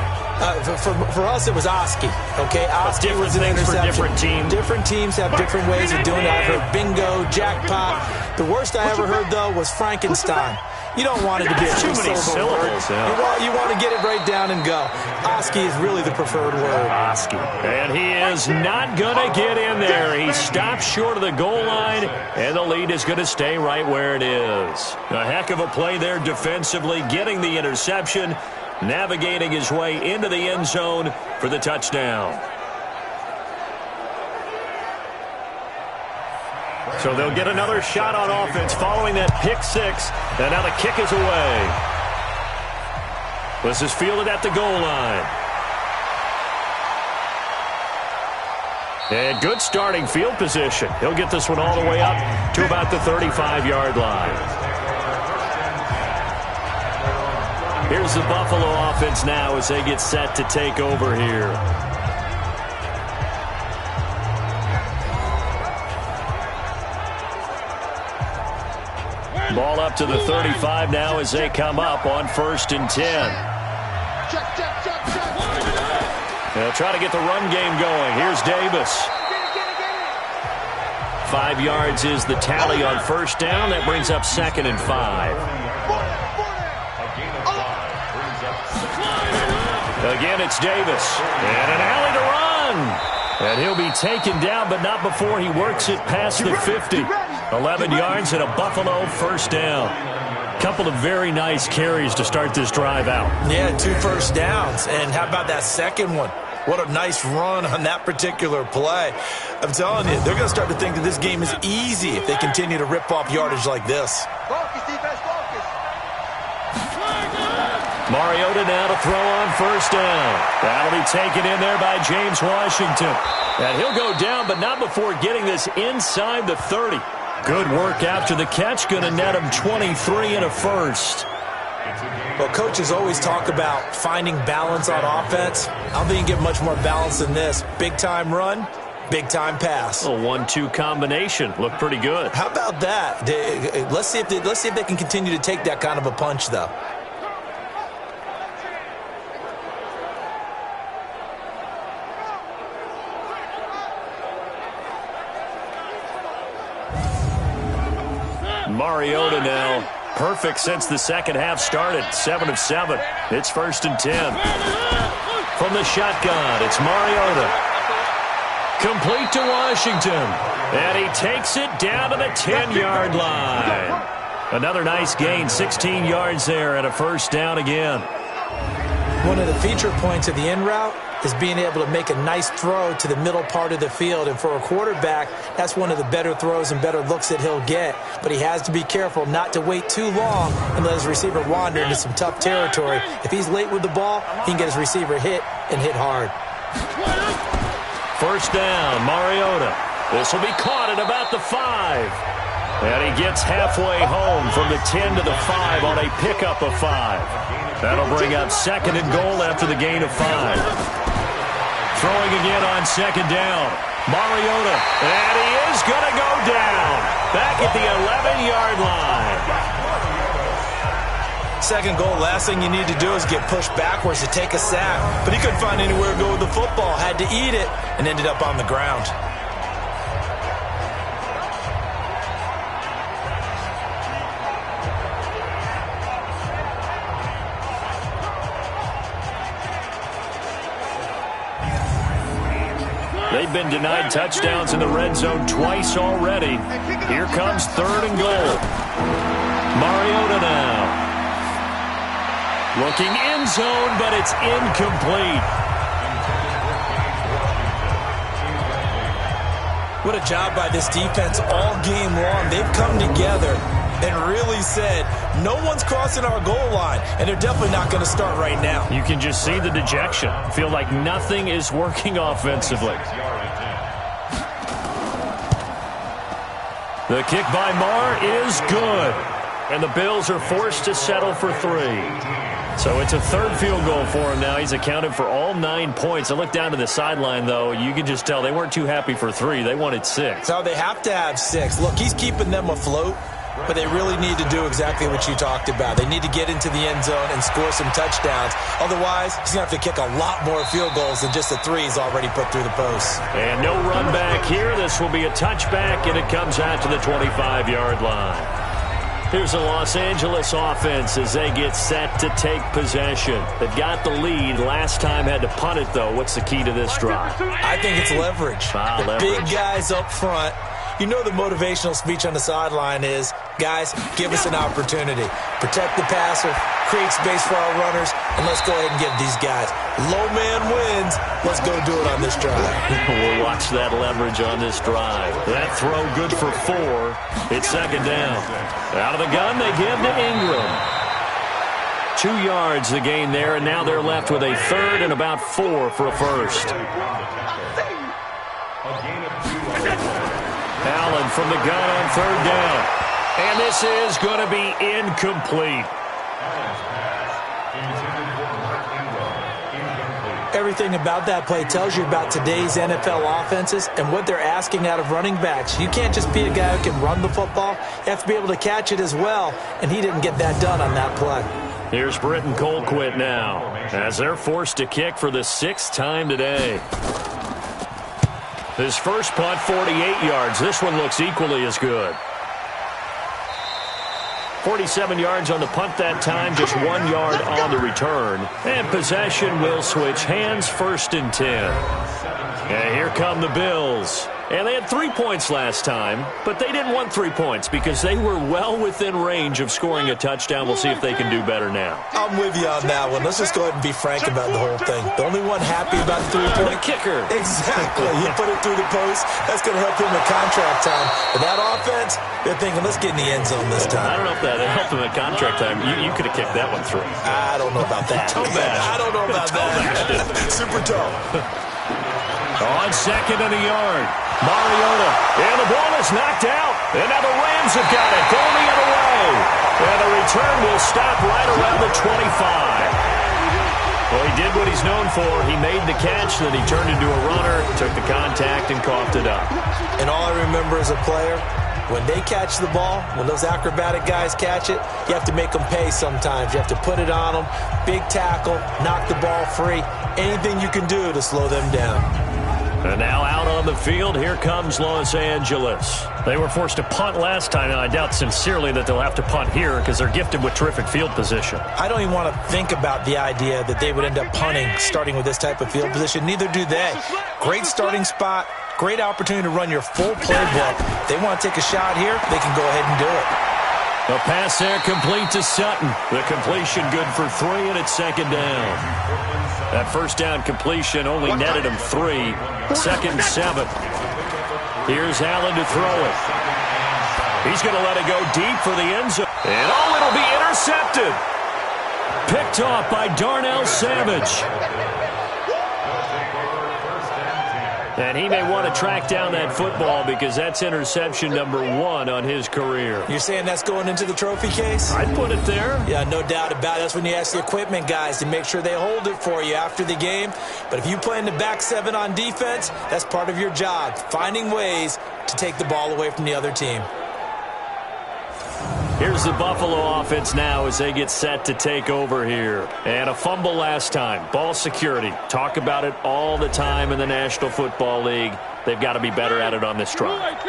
Speaker 3: For us, it was Oski. Okay, Oski was an interception.
Speaker 2: For different teams.
Speaker 3: Different teams have different ways of doing it. I've heard bingo, jackpot. The worst I ever heard, though, was Frankenstein. You don't want it to be a
Speaker 2: too many syllables. Yeah.
Speaker 3: You want to get it right down and go. Oski is really the preferred word.
Speaker 2: Oski. And he is not going to get in there. He stops short of the goal line, and the lead is going to stay right where it is. A heck of a play there defensively, getting the interception, navigating his way into the end zone for the touchdown. So they'll get another shot on offense following that pick 6. And now the kick is away. This is fielded at the goal line. And good starting field position. He'll get this one all the way up to about the 35-yard line. Here's the Buffalo offense now as they get set to take over here. Ball up to the 35 now as they come up on 1st and 10. They'll try to get the run game going. Here's Davis. 5 yards is the tally on 1st down. That brings up 2nd and 5. Again, it's Davis. And an alley to run. And he'll be taken down, but not before he works it past the 50. 11 yards and a Buffalo 1st down. Couple of very nice carries to start this drive out.
Speaker 3: Yeah, 2 first downs. And how about that second one? What a nice run on that particular play. I'm telling you, they're going to start to think that this game is easy if they continue to rip off yardage like this.
Speaker 5: Focus, defense, focus.
Speaker 2: Mariota now to throw on 1st down. That'll be taken in there by James Washington. And he'll go down, but not before getting this inside the 30. Good work after the catch. Going to net him 23 and a first.
Speaker 3: Well, coaches always talk about finding balance on offense. I don't think you get much more balance than this. Big-time run, big-time pass.
Speaker 2: A 1-2 combination. Looked pretty good.
Speaker 3: How about that? Let's see if they can continue to take that kind of a punch, though.
Speaker 2: Mariota now. Perfect since the second half started. 7 of 7. It's 1st and 10. From the shotgun, it's Mariota. Complete to Washington. And he takes it down to the 10-yard line. Another nice gain, 16 yards there and a 1st down again.
Speaker 3: One of the feature points of the in route is being able to make a nice throw to the middle part of the field. And for a quarterback, that's one of the better throws and better looks that he'll get. But he has to be careful not to wait too long and let his receiver wander into some tough territory. If he's late with the ball, he can get his receiver hit and hit hard.
Speaker 2: 1st down, Mariota. This will be caught at about the 5. And he gets halfway home from the 10 to the 5 on a pickup of 5. That'll bring up 2nd and goal after the gain of 5. Throwing again on 2nd down. Mariota. And he is going to go down. Back at the 11-yard line.
Speaker 3: 2nd goal, last thing you need to do is get pushed backwards to take a sack. But he couldn't find anywhere to go with the football. Had to eat it and ended up on the ground.
Speaker 2: They've been denied touchdowns in the red zone twice already. Here comes 3rd and goal. Mariota now. Looking end zone, but it's incomplete.
Speaker 3: What a job by this defense all game long. They've come together and really said, no one's crossing our goal line, and they're definitely not going to start right now.
Speaker 2: You can just see the dejection. Feel like nothing is working offensively. The kick by Marr is good. And the Bills are forced to settle for 3. So it's a 3rd field goal for him now. He's accounted for all 9 points. I look down to the sideline, though. You can just tell they weren't too happy for 3. They wanted 6.
Speaker 3: So they have to have 6. Look, he's keeping them afloat, but they really need to do exactly what you talked about. They need to get into the end zone and score some touchdowns. Otherwise, he's going to have to kick a lot more field goals than just the 3 he's already put through the posts.
Speaker 2: And no run back here. This will be a touchback, and it comes out to the 25-yard line. Here's the Los Angeles offense as they get set to take possession. They've got the lead. Last time had to punt it, though. What's the key to this drive?
Speaker 3: I think it's leverage. The big guys up front. You know the motivational speech on the sideline is, guys, give us an opportunity. Protect the passer, create space for our runners, and let's go ahead and get these guys. Low man wins. Let's go do it on this drive.
Speaker 2: We'll watch that leverage on this drive. That throw good for 4. It's 2nd down. Out of the gun, they give to Ingram. 2 yards the gain there, and now they're left with a 3rd and about 4 for a first. Allen from the gun on 3rd down. And this is going to be incomplete.
Speaker 3: Everything about that play tells you about today's NFL offenses and what they're asking out of running backs. You can't just be a guy who can run the football. You have to be able to catch it as well, and he didn't get that done on that play.
Speaker 2: Here's Britton Colquitt now, as they're forced to kick for the 6th time today. His first punt, 48 yards. This one looks equally as good. 47 yards on the punt that time, just 1 yard on the return. And possession will switch hands, 1st and 10. And here come the Bills. And they had 3 points last time, but they didn't want 3 points because they were well within range of scoring a touchdown. We'll see if they can do better now.
Speaker 3: I'm with you on that one. Let's just go ahead and be frank about the whole thing. The only one happy about the 3-point.
Speaker 2: The kicker.
Speaker 3: Exactly. He put it through the post. That's going to help him with contract time. But that offense, they're thinking, let's get in the end zone this time.
Speaker 2: I don't know if that helped him at contract time. You could have kicked that one through.
Speaker 3: I don't know about that. I don't know about that. Super toe.
Speaker 2: On 2nd and a yard. Mariota. And the ball is knocked out. And now the Rams have got it. Going the other way. And the return will stop right around the 25. Well, he did what he's known for. He made the catch, then he turned into a runner, took the contact, and coughed it up.
Speaker 3: And all I remember as a player, when they catch the ball, when those acrobatic guys catch it, you have to make them pay sometimes. You have to put it on them, big tackle, knock the ball free, anything you can do to slow them down.
Speaker 2: And now out on the field, here comes Los Angeles. They were forced to punt last time, and I doubt sincerely that they'll have to punt here because they're gifted with terrific field position.
Speaker 3: I don't even want to think about the idea that they would end up punting starting with this type of field position. Neither do they. Great starting spot, great opportunity to run your full playbook. If they want to take a shot here, they can go ahead and do it.
Speaker 2: A pass there complete to Sutton. The completion good for 3, and it's 2nd down. That first down completion only netted him 3. 2nd and 7. Here's Allen to throw it. He's going to let it go deep for the end zone. And it'll be intercepted. Picked off by Darnell Savage. And he may want to track down that football because that's interception number 1 on his career.
Speaker 3: You're saying that's going into the trophy case?
Speaker 2: I'd put it there.
Speaker 3: Yeah, no doubt about it. That's when you ask the equipment guys to make sure they hold it for you after the game. But if you play in the back 7 on defense, that's part of your job, finding ways to take the ball away from the other team.
Speaker 2: Here's the Buffalo offense now as they get set to take over here. And a fumble last time. Ball security. Talk about it all the time in the National Football League. They've got to be better at it on this drive.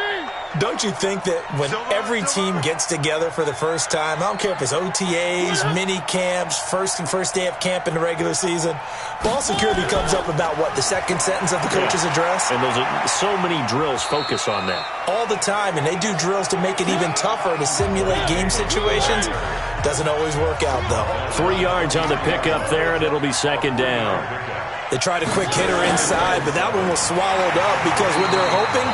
Speaker 3: Don't you think that when every team gets together for the first time, I don't care if it's OTAs, mini camps, first day of camp in the regular season, ball security comes up about what, the second sentence of the coach's address?
Speaker 2: And those are so many drills focus on that.
Speaker 3: All the time, and they do drills to make it even tougher to simulate game situations. Doesn't always work out, though.
Speaker 2: 3 yards on the pickup there, and it'll be 2nd down.
Speaker 3: They tried a quick hitter inside, but that one was swallowed up because when they're hoping,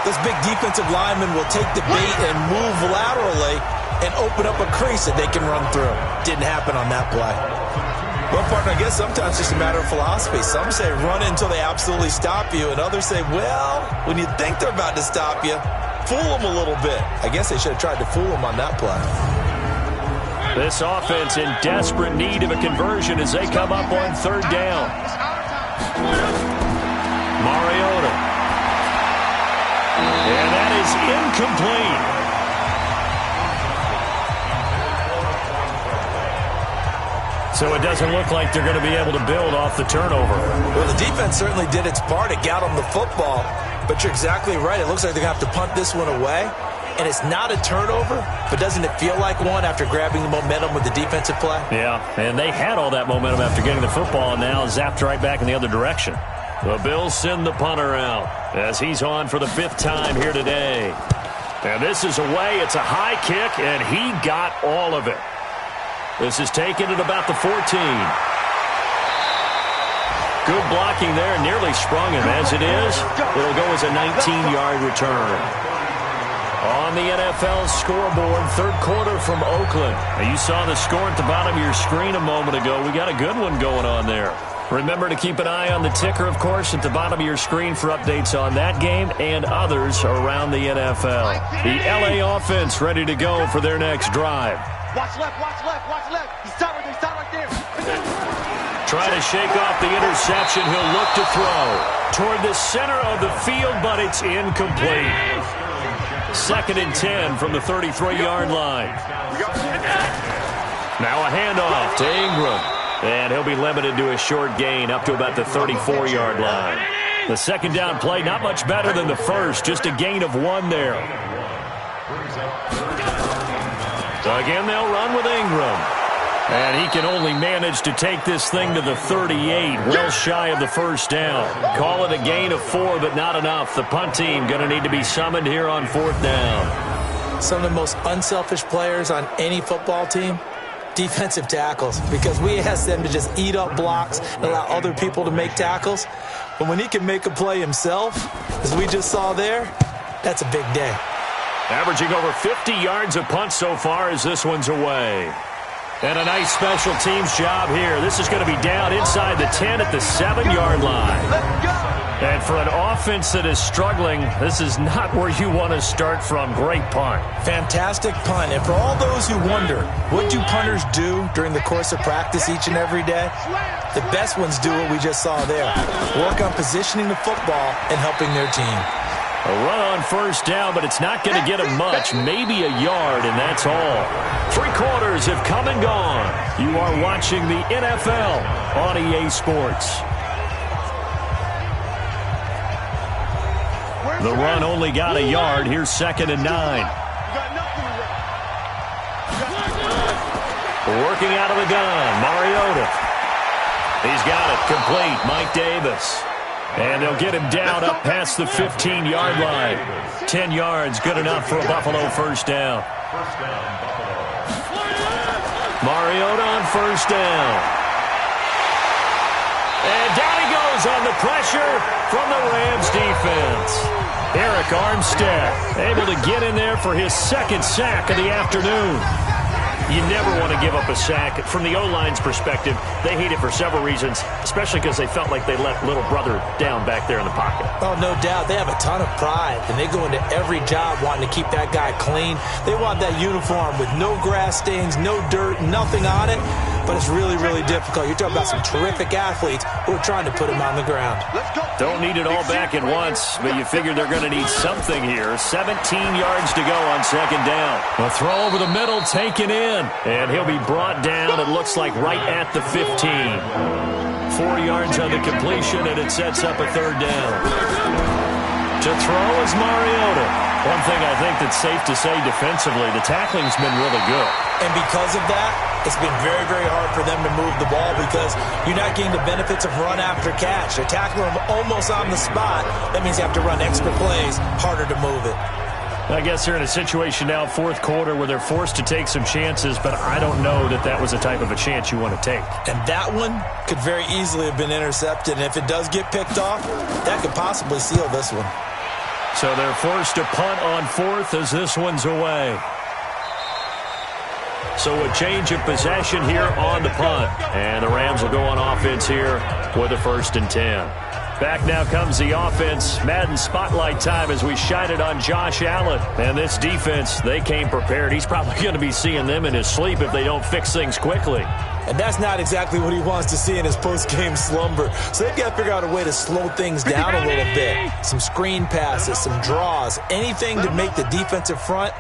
Speaker 3: those big defensive linemen will take the bait and move laterally and open up a crease that they can run through. Didn't happen on that play. Well, partner, I guess sometimes it's just a matter of philosophy. Some say run until they absolutely stop you, and others say, well, when you think they're about to stop you, fool them a little bit. I guess they should have tried to fool them on that play.
Speaker 2: This offense in desperate need of a conversion as they come up on 3rd down. Mariota. And that is incomplete. So it doesn't look like they're going to be able to build off the turnover.
Speaker 3: Well, the defense certainly did its part. It got them the football. But you're exactly right. It looks like they're going to have to punt this one away. And it's not a turnover, but doesn't it feel like one after grabbing the momentum with the defensive play?
Speaker 2: Yeah, and they had all that momentum after getting the football and now zapped right back in the other direction. The Bills send the punter out as he's on for the 5th time here today. And this is away. It's a high kick, and he got all of it. This is taken at about the 14. Good blocking there. Nearly sprung him. As it is, it'll go as a 19-yard return. On the NFL scoreboard, 3rd quarter from Oakland. Now, you saw the score at the bottom of your screen a moment ago. We got a good one going on there. Remember to keep an eye on the ticker, of course, at the bottom of your screen for updates on that game and others around the NFL. The LA offense ready to go for their next drive.
Speaker 5: Watch left, watch left, watch left. He's stopped right there,
Speaker 2: Trying to shake off the interception. He'll look to throw toward the center of the field, but it's incomplete. 2nd and 10 from the 33-yard line. Now a handoff to Ingram. And he'll be limited to a short gain up to about the 34-yard line. The second down play, not much better than the first, just a gain of 1 there. Again, they'll run with Ingram. And he can only manage to take this thing to the 38, well shy of the first down. Call it a gain of 4, but not enough. The punt team going to need to be summoned here on 4th down.
Speaker 3: Some of the most unselfish players on any football team, defensive tackles, because we ask them to just eat up blocks and allow other people to make tackles. But when he can make a play himself, as we just saw there, that's a big day.
Speaker 2: Averaging over 50 yards a punt so far as this one's away. And a nice special teams job here. This is going to be down inside the 10 at the 7-yard line. And for an offense that is struggling, this is not where you want to start from. Great punt.
Speaker 3: Fantastic punt. And for all those who wonder, what do punters do during the course of practice each and every day? The best ones do what we just saw there. Work on positioning the football and helping their team.
Speaker 2: A run on first down, but it's not going to get him much. Maybe a yard, and that's all. 3 quarters have come and gone. You are watching the NFL on EA Sports. The run only got a yard. Here's 2nd and 9. Working out of the gun, Mariota. He's got it complete. Mike Davis. And they'll get him down up past the 15-yard line. 10 yards, good enough for a Buffalo first down. Mariota on first down. And down he goes on the pressure from the Rams defense. Eric Armstead able to get in there for his 2nd sack of the afternoon. You never want to give up a sack. From the O-line's perspective, they hate it for several reasons, especially because they felt like they let little brother down back there in the pocket.
Speaker 3: Oh, no doubt. They have a ton of pride, and they go into every job wanting to keep that guy clean. They want that uniform with no grass stains, no dirt, nothing on it, but it's really, really difficult. You're talking about some terrific athletes who are trying to put him on the ground.
Speaker 2: Don't need it all back at once, but you figure they're going to need something here. 17 yards to go on 2nd down. A throw over the middle, taken in. And he'll be brought down, it looks like, right at the 15. 4 yards on the completion, and it sets up a 3rd down. To throw is Mariota. One thing I think that's safe to say defensively, the tackling's been really good.
Speaker 3: And because of that, it's been very, very hard for them to move the ball because you're not getting the benefits of run after catch. They're tackling them almost on the spot. That means you have to run extra plays, harder to move it.
Speaker 2: I guess they're in a situation now, 4th quarter, where they're forced to take some chances, but I don't know that that was the type of a chance you want to take.
Speaker 3: And that one could very easily have been intercepted, and if it does get picked off, that could possibly seal this one.
Speaker 2: So they're forced to punt on 4th as this one's away. So a change of possession here on the punt, and the Rams will go on offense here with a 1st and 10. Back now comes the offense. Madden spotlight time as we shine it on Josh Allen. And this defense, they came prepared. He's probably going to be seeing them in his sleep if they don't fix things quickly.
Speaker 3: And that's not exactly what he wants to see in his post-game slumber. So they've got to figure out a way to slow things down a little bit. Some screen passes, some draws, anything to make the defensive front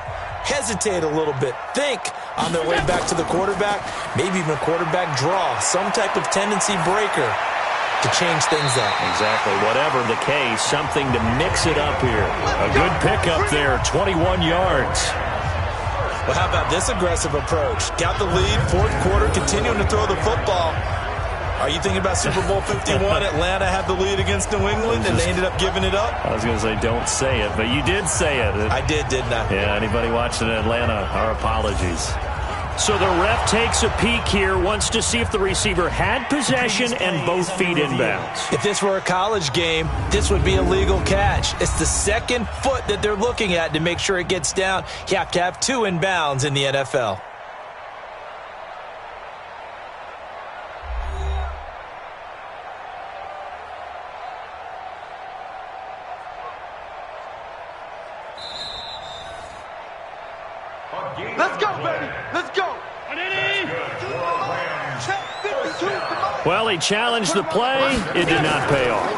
Speaker 3: hesitate a little bit. Think on their way back to the quarterback, maybe even a quarterback draw, some type of tendency breaker to change things up.
Speaker 2: Exactly. Whatever the case, something to mix it up here. A good pickup there, 21 yards.
Speaker 3: Well, how about this aggressive approach? Got the lead, 4th quarter, continuing to throw the football. Are you thinking about Super Bowl 51? Atlanta had the lead against New England, and they ended up giving it up?
Speaker 2: I was going to say, don't say it, but you did say it.
Speaker 3: I did, didn't I?
Speaker 2: Yeah, anybody watching in Atlanta, our apologies. So the ref takes a peek here, wants to see if the receiver had possession and both feet inbounds.
Speaker 3: If this were a college game, this would be a legal catch. It's the 2nd foot that they're looking at to make sure it gets down. You have to have 2 inbounds in the NFL.
Speaker 5: Let's go, baby. Let's go. Check 52 to
Speaker 2: Well, he challenged the play. It did not pay off.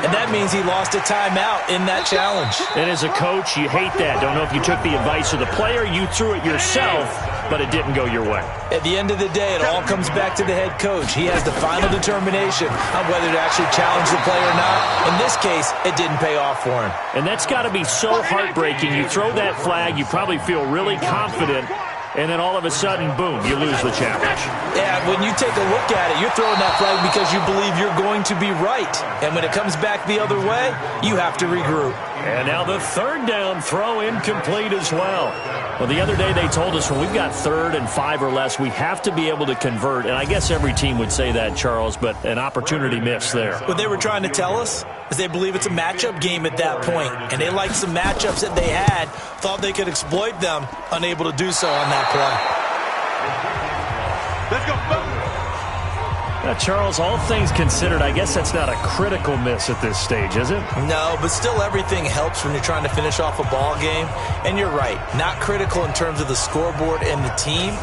Speaker 3: And that means he lost a timeout in that challenge.
Speaker 2: And as a coach, you hate that. Don't know if you took the advice of the player. You threw it yourself, but it didn't go your way.
Speaker 3: At the end of the day, it all comes back to the head coach. He has the final determination on whether to actually challenge the play or not. In this case, it didn't pay off for him.
Speaker 2: And that's got to be so heartbreaking. You throw that flag, you probably feel really confident, and then all of a sudden, boom, you lose the challenge.
Speaker 3: Yeah, when you take a look at it, you're throwing that flag because you believe you're going to be right. And when it comes back the other way, you have to regroup.
Speaker 2: And now the third down throw incomplete as well. Well, the other day they told us when we've got 3rd and 5 or less, we have to be able to convert. And I guess every team would say that, Charles, but an opportunity missed there.
Speaker 3: What they were trying to tell us is they believe it's a matchup game at that point. And they liked some matchups that they had, thought they could exploit them, unable to do so on that play.
Speaker 5: Let's go.
Speaker 2: Charles, all things considered, I guess that's not a critical miss at this stage, is it?
Speaker 3: No, but still everything helps when you're trying to finish off a ball game. And you're right, not critical in terms of the scoreboard and the team,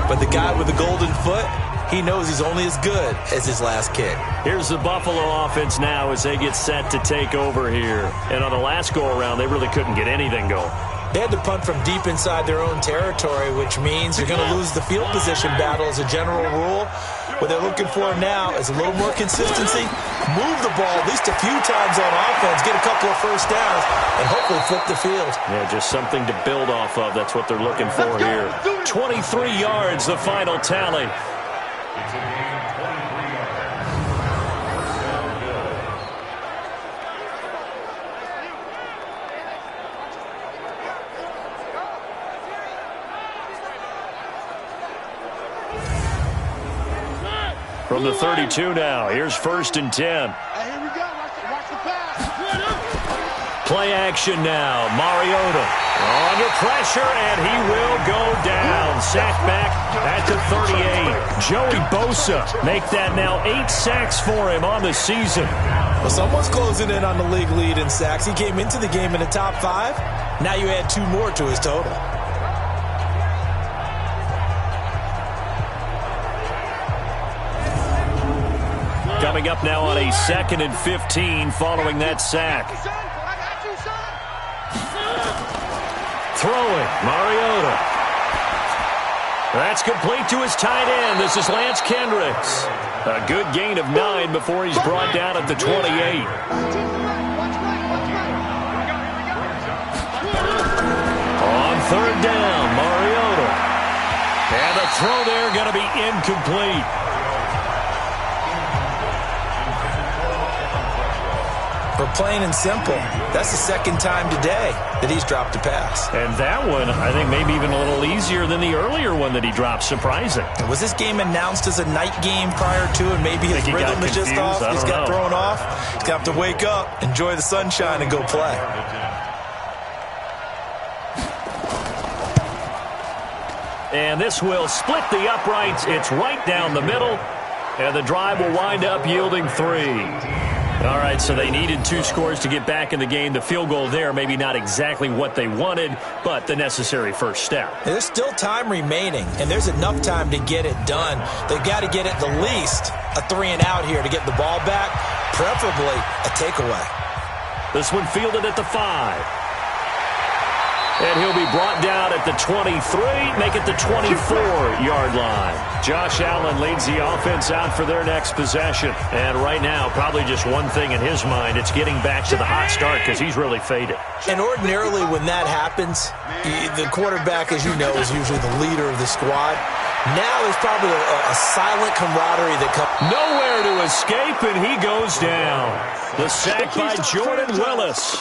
Speaker 3: but the guy with the golden foot, he knows he's only as good as his last kick.
Speaker 2: Here's the Buffalo offense now as they get set to take over here. And on the last go-around, they really couldn't get anything going.
Speaker 3: They had to punt from deep inside their own territory, which means you're going to lose the field position battle as a general rule. What they're looking for now is a little more consistency, move the ball at least a few times on offense, get a couple of first downs, and hopefully flip the field.
Speaker 2: Yeah, just something to build off of. That's what they're looking for here. 23 yards, the final tally. From the 32 now, here's 1st and 10.
Speaker 5: Hey, here we go. Watch the pass.
Speaker 2: Play action now. Mariota under pressure, and he will go down. Sack back at the 38. Joey Bosa make that now 8 sacks for him on the season.
Speaker 3: Well, someone's closing in on the league lead in sacks. He came into the game in the top 5. Now you add 2 more to his total.
Speaker 2: Coming up now on a 2nd and 15 following that sack. Throwing, Mariota. That's complete to his tight end. This is Lance Kendricks. A good gain of 9 before he's brought down at the 28. On 3rd down, Mariota. And the throw there going to be incomplete.
Speaker 3: For plain and simple, that's the 2nd time today that he's dropped a pass.
Speaker 2: And that one, I think, maybe even a little easier than the earlier one that he dropped. Surprising.
Speaker 3: Was this game announced as a night game prior to, and maybe his rhythm is just off? He's got thrown off. He's going to have to wake up, enjoy the sunshine, and go play.
Speaker 2: And this will split the uprights. It's right down the middle. And the drive will wind up yielding 3. All right, so they needed 2 scores to get back in the game. The field goal there, maybe not exactly what they wanted, but the necessary first step.
Speaker 3: There's still time remaining, and there's enough time to get it done. They've got to get at the least a 3 and out here to get the ball back, preferably a takeaway.
Speaker 2: This one fielded at the 5. And he'll be brought down at the 23, make it the 24-yard line. Josh Allen leads the offense out for their next possession. And right now, probably just one thing in his mind, it's getting back to the hot start because he's really faded.
Speaker 3: And ordinarily when that happens, the quarterback, as you know, is usually the leader of the squad. Now there's probably a silent camaraderie that comes.
Speaker 2: Nowhere to escape, and he goes down. The sack by Jordan Willis.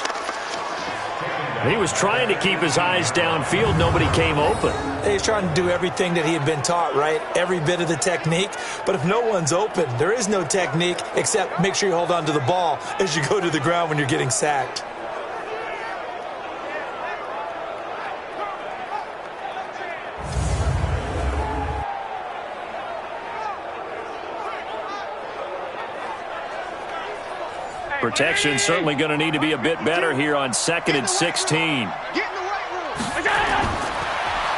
Speaker 2: He was trying to keep his eyes downfield. Nobody came open.
Speaker 3: He's trying to do everything that he had been taught, right? Every bit of the technique. But if no one's open, there is no technique except make sure you hold on to the ball as you go to the ground when you're getting sacked.
Speaker 2: Protection certainly going to need to be a bit better here on 2nd and 16.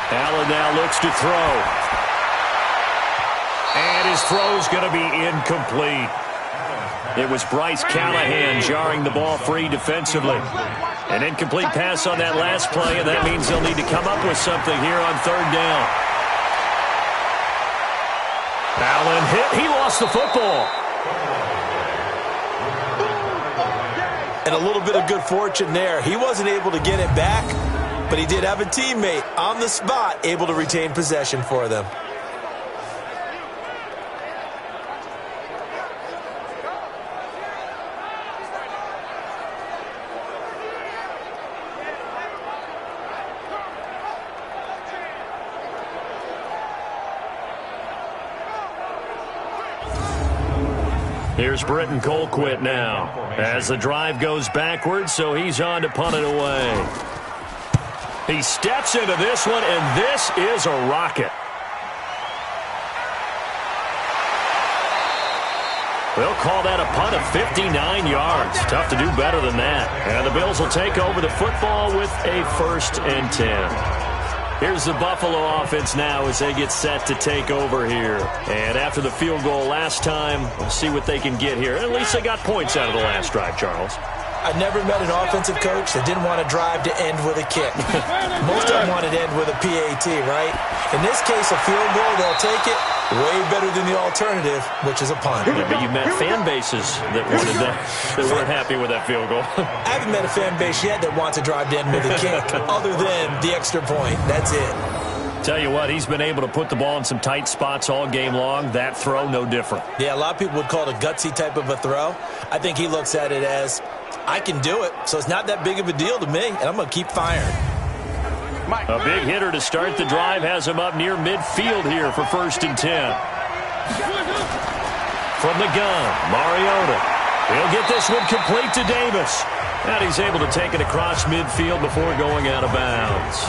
Speaker 2: Allen now looks to throw. And his His throw's going to be incomplete. It was Bryce Callahan jarring the ball free defensively. An incomplete pass on that last play, and that means they'll need to come up with something here on third down. Allen hit. He lost the football.
Speaker 3: And a little bit of good fortune there. He wasn't able to get it back, but he did have a teammate on the spot able to retain possession for them.
Speaker 2: Here's Britton Colquitt now as the drive goes backwards, so he's on to punt it away. He steps into this one, and this is a rocket. They'll call that a punt of 59 yards. Tough to do better than that. And the Bills will take over the football with a 1st and 10. Here's the Buffalo offense now as they get set to take over here. And after the field goal last time, we'll see what they can get here. At least they got points out of the last drive, Charles.
Speaker 3: I've never met an offensive coach that didn't want to drive to end with a kick. Most of them wanted to end with a PAT, right? In this case, a field goal, they'll take it. Way better than the alternative, which is a punt.
Speaker 2: Yeah, but you met fan bases that wanted that, that weren't happy with that field goal.
Speaker 3: I haven't met a fan base yet that wants to drive to end with a kick, other than the extra point. That's it.
Speaker 2: Tell you what, he's been able to put the ball in some tight spots all game long. That throw, no different.
Speaker 3: Yeah, a lot of people would call it a gutsy type of a throw. I think he looks at it as, I can do it, so it's not that big of a deal to me, and I'm going to keep firing.
Speaker 2: A big hitter to start the drive has him up near midfield here for 1st and 10. From the gun, Mariota. He'll get this one complete to Davis. And he's able to take it across midfield before going out of bounds.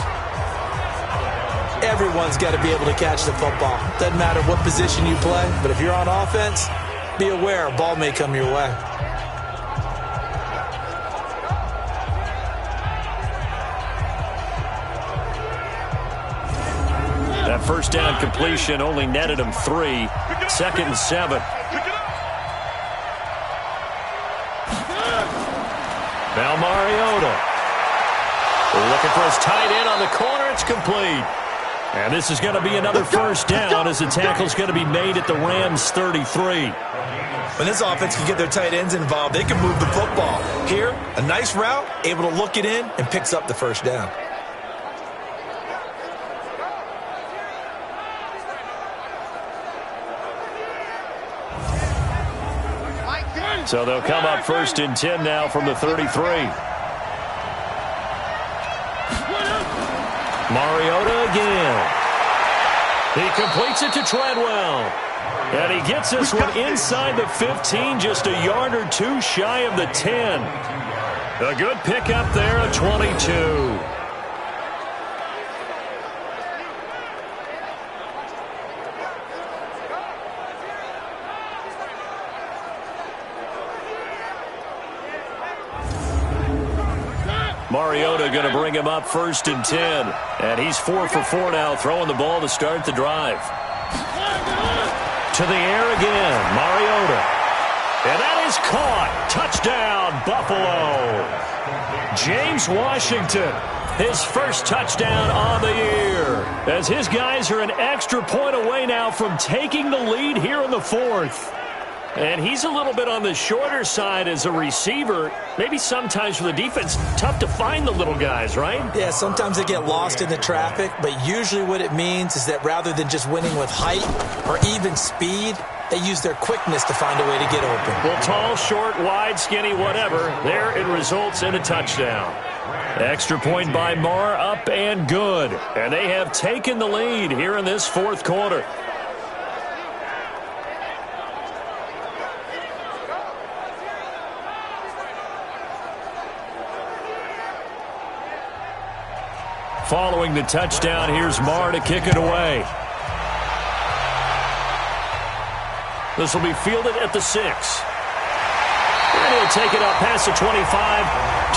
Speaker 3: Everyone's got to be able to catch the football. Doesn't matter what position you play, but if you're on offense, be aware a ball may come your way.
Speaker 2: That 1st down completion only netted him 3. 2nd and 7. Now Mariota. Looking for his tight end on the corner. It's complete. And this is going to be another 1st down as the tackle's going to be made at the Rams' 33.
Speaker 3: When this offense can get their tight ends involved, they can move the football. Here, a nice route, able to look it in, and picks up the 1st down.
Speaker 2: So they'll come up 1st and 10 now from the 33. Mariota again. He completes it to Treadwell. And he gets this one inside the 15, just a yard or 2 shy of the 10. A good pickup there, a 22. Mariota going to bring him up 1st and 10. And he's 4 for 4 now, throwing the ball to start the drive. To the air again, Mariota. And that is caught. Touchdown, Buffalo. James Washington, his 1st touchdown on the year. As his guys are an extra point away now from taking the lead here in the 4th. And he's a little bit on the shorter side as a receiver. Maybe sometimes for the defense, tough to find the little guys, right?
Speaker 3: Yeah, sometimes they get lost in the traffic, but usually what it means is that rather than just winning with height or even speed, they use their quickness to find a way to get open.
Speaker 2: Well, tall, short, wide, skinny, whatever, there it results in a touchdown. Extra point by Marr, up and good. And they have taken the lead here in this 4th quarter. Following the touchdown, here's Marr to kick it away. This will be fielded at the 6. And he'll take it up past the 25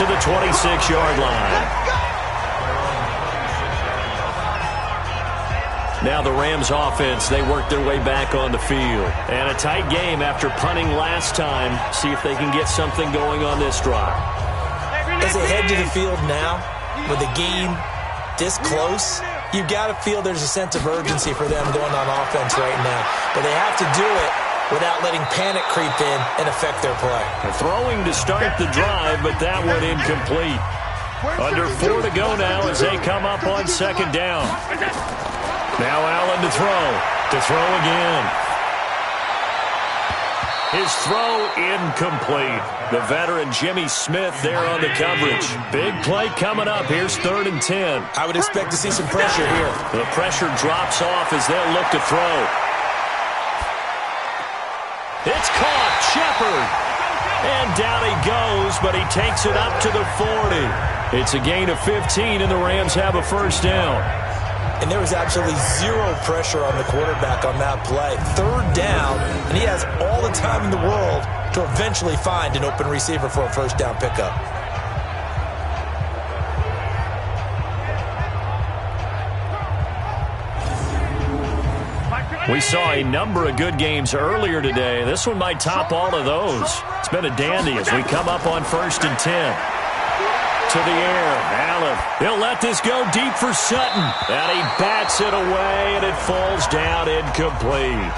Speaker 2: to the 26-yard line. Now the Rams offense, they work their way back on the field. And a tight game after punting last time. See if they can get something going on this drive.
Speaker 3: As they head to the field now, with the game this close, you've got to feel there's a sense of urgency for them going on offense right now. But they have to do it without letting panic creep in and affect their play.
Speaker 2: They're throwing to start the drive, but that one incomplete. Under 4 to go now as they come up on second down. Now Allen to throw. To throw again. His throw incomplete. The veteran Jimmy Smith there on the coverage. Big play coming up. Here's 3rd and 10.
Speaker 3: I would expect to see some pressure here.
Speaker 2: The pressure drops off as they'll look to throw. It's caught. Shepard. And down he goes, but he takes it up to the 40. It's a gain of 15, and the Rams have a first down.
Speaker 3: And there was absolutely zero pressure on the quarterback on that play. 3rd down, and he has all the time in the world to eventually find an open receiver for a first down pickup.
Speaker 2: We saw a number of good games earlier today. This one might top all of those. It's been a dandy as we come up on 1st and 10. To the air, Allen. He'll let this go deep for Sutton. And he bats it away, and it falls down incomplete.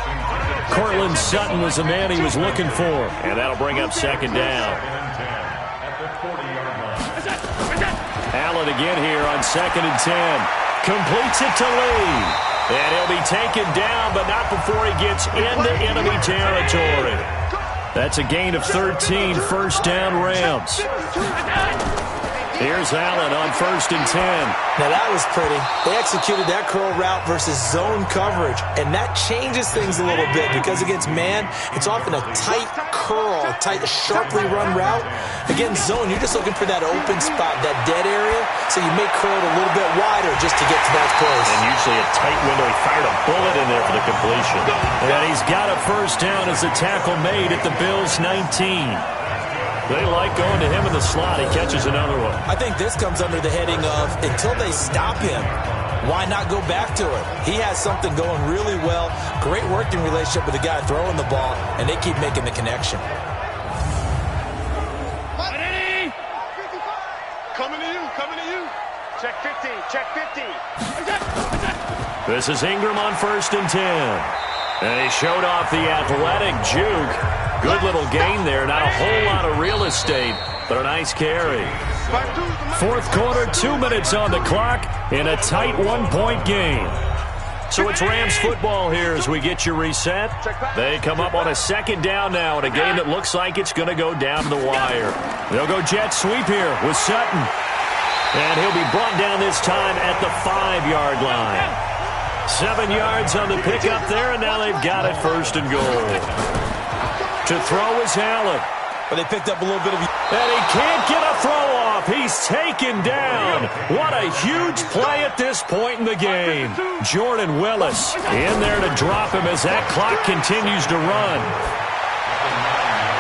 Speaker 2: Cortland Sutton was the man he was looking for. And that'll bring up second down. Allen again here on 2nd and 10. Completes it to Lee. And he'll be taken down, but not before he gets into enemy territory. That's a gain of 13, first down Rams. Here's Allen on 1st and 10.
Speaker 3: Now that was pretty. They executed that curl route versus zone coverage, and that changes things a little bit because against man, it's often a tight curl, tight, sharply run route. Against zone, you're just looking for that open spot, that dead area, so you may curl it a little bit wider just to get to that place.
Speaker 2: And usually a tight window. He fired a bullet in there for the completion. And he's got a first down as the tackle made at the Bills' 19. They like going to him in the slot. He catches another one.
Speaker 3: I think this comes under the heading of until they stop him, why not go back to it? He has something going really well. Great working relationship with the guy throwing the ball, and they keep making the connection.
Speaker 5: Coming to you, coming to you. Check 50, check 50.
Speaker 2: This is Ingram on 1st and 10. And he showed off the athletic juke. Good little gain there. Not a whole lot of real estate, but a nice carry. 4th quarter, 2 minutes on the clock in a tight 1-point game. So it's Rams football here as we get you reset. They come up on a second down now in a game that looks like it's going to go down the wire. They'll go jet sweep here with Sutton. And he'll be brought down this time at the 5-yard line. 7 yards on the pickup there, and now they've got it 1st and goal. To throw is Allen.
Speaker 3: But they picked up a little bit of...
Speaker 2: And he can't get a throw off. He's taken down. What a huge play at this point in the game. Jordan Willis in there to drop him as that clock continues to run.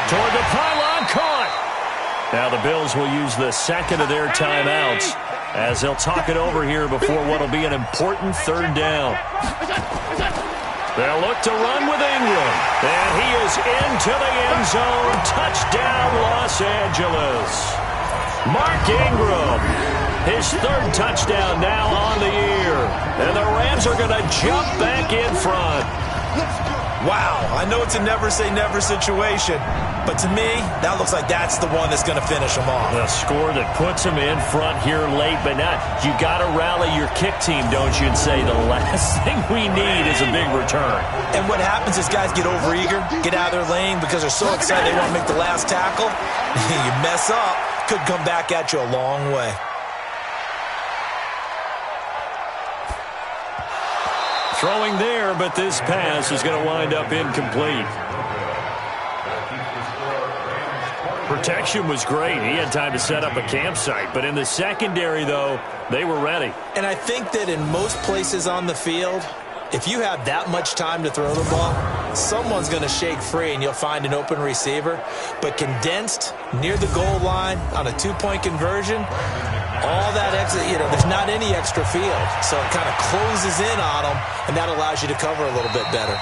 Speaker 2: Toward the pylon, caught. Now the Bills will use the second of their timeouts as they'll talk it over here before what will be an important 3rd down. They'll look to run with Ingram. And he is into the end zone. Touchdown, Los Angeles. Mark Ingram, his 3rd touchdown now on the year. And the Rams are going to jump back in front.
Speaker 3: Wow, I know it's a never-say-never situation, but to me, that looks like that's the one that's going to finish them off.
Speaker 2: The score that puts them in front here late, but not. You got to rally your kick team, don't you, and say the last thing we need is a big return.
Speaker 3: And what happens is guys get overeager, get out of their lane because they're so excited they want to make the last tackle. You mess up, could come back at you a long way.
Speaker 2: Throwing there, but this pass is going to wind up incomplete. Protection was great. He had time to set up a campsite. But in the secondary, though, they were ready.
Speaker 3: And I think that in most places on the field, if you have that much time to throw the ball, someone's going to shake free and you'll find an open receiver. But condensed near the goal line on a 2-point conversion, All that extra, there's not any extra field. So it kind of closes in on them, and that allows you to cover a little bit better.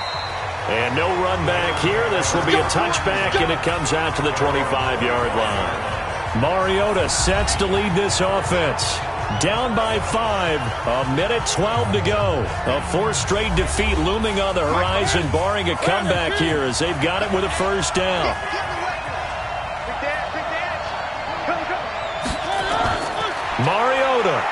Speaker 2: And no run back here. This will be a touchback, and it comes out to the 25-yard line. Mariota sets to lead this offense. Down by 5, a minute 12 to go. A fourth straight defeat looming on the horizon, barring a comeback here as they've got it with a first down. Mariota.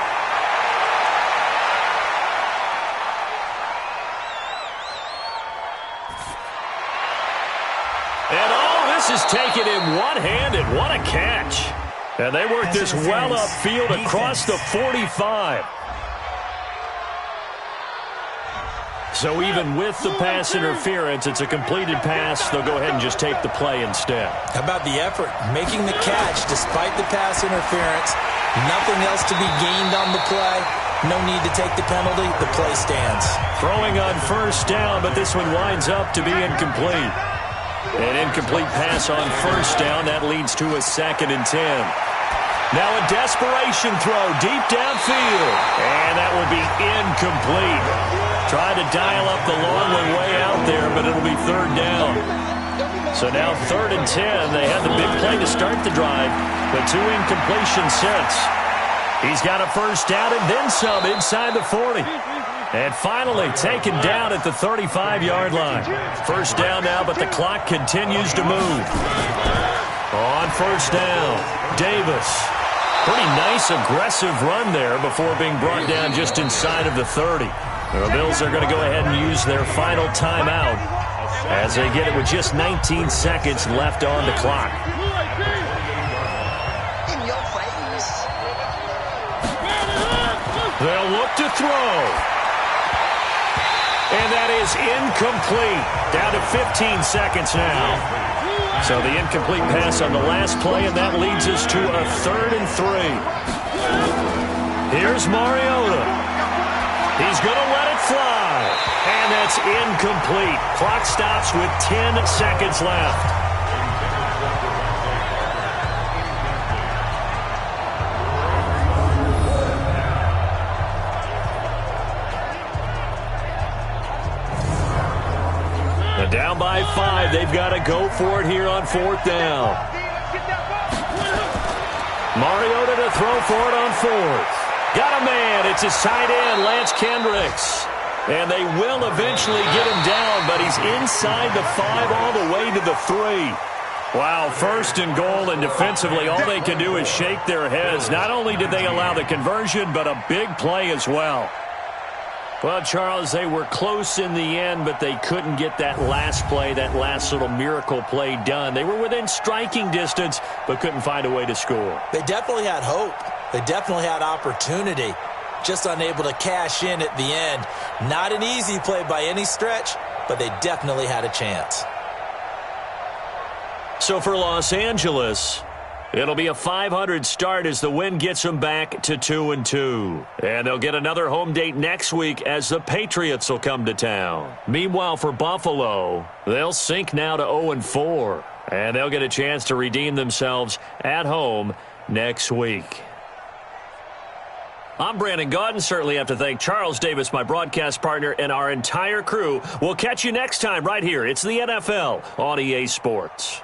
Speaker 2: And all this is taken in one-handed. What a catch. And they work this well upfield across the 45. So even with the pass interference, it's a completed pass. They'll go ahead and just take the play instead.
Speaker 3: How about the effort? Making the catch despite the pass interference. Nothing else to be gained on the play. No need to take the penalty. The play stands.
Speaker 2: Throwing on first down, but this one winds up to be incomplete. An incomplete pass on first down. That leads to a 2nd and 10. Now a desperation throw deep downfield. And that will be incomplete. Tried to dial up the long one way out there, but it'll be 3rd down. So now 3rd and 10. They had the big play to start the drive, but 2 incompletions since. He's got a first down and then some inside the 40. And finally taken down at the 35-yard line. First down now, but the clock continues to move. On first down, Davis. Pretty nice aggressive run there before being brought down just inside of the 30. The Bills are going to go ahead and use their final timeout as they get it with just 19 seconds left on the clock. They'll look to throw. And that is incomplete. Down to 15 seconds now. So the incomplete pass on the last play, and that leads us to a 3rd and 3. Here's Mariota. He's going to let it fly. And that's incomplete. Clock stops with 10 seconds left. Down by 5. They've got to go for it here on 4th down. Mariota to throw for it on 4th. Got a man. It's his tight end, Lance Kendricks. And they will eventually get him down, but he's inside the 5 all the way to the 3. Wow, 1st and goal, and defensively all they can do is shake their heads. Not only did they allow the conversion, but a big play as well. Well, Charles, they were close in the end, but they couldn't get that last play, that last little miracle play done. They were within striking distance, but couldn't find a way to score.
Speaker 3: They definitely had hope. They definitely had opportunity. Just unable to cash in at the end. Not an easy play by any stretch, but they definitely had a chance.
Speaker 2: So for Los Angeles, it'll be a .500 start as the win gets them back to 2-2. And they'll get another home date next week as the Patriots will come to town. Meanwhile, for Buffalo, they'll sink now to 0-4. And they'll get a chance to redeem themselves at home next week. I'm Brandon Gaudin. Certainly have to thank Charles Davis, my broadcast partner, and our entire crew. We'll catch you next time right here. It's the NFL on EA Sports.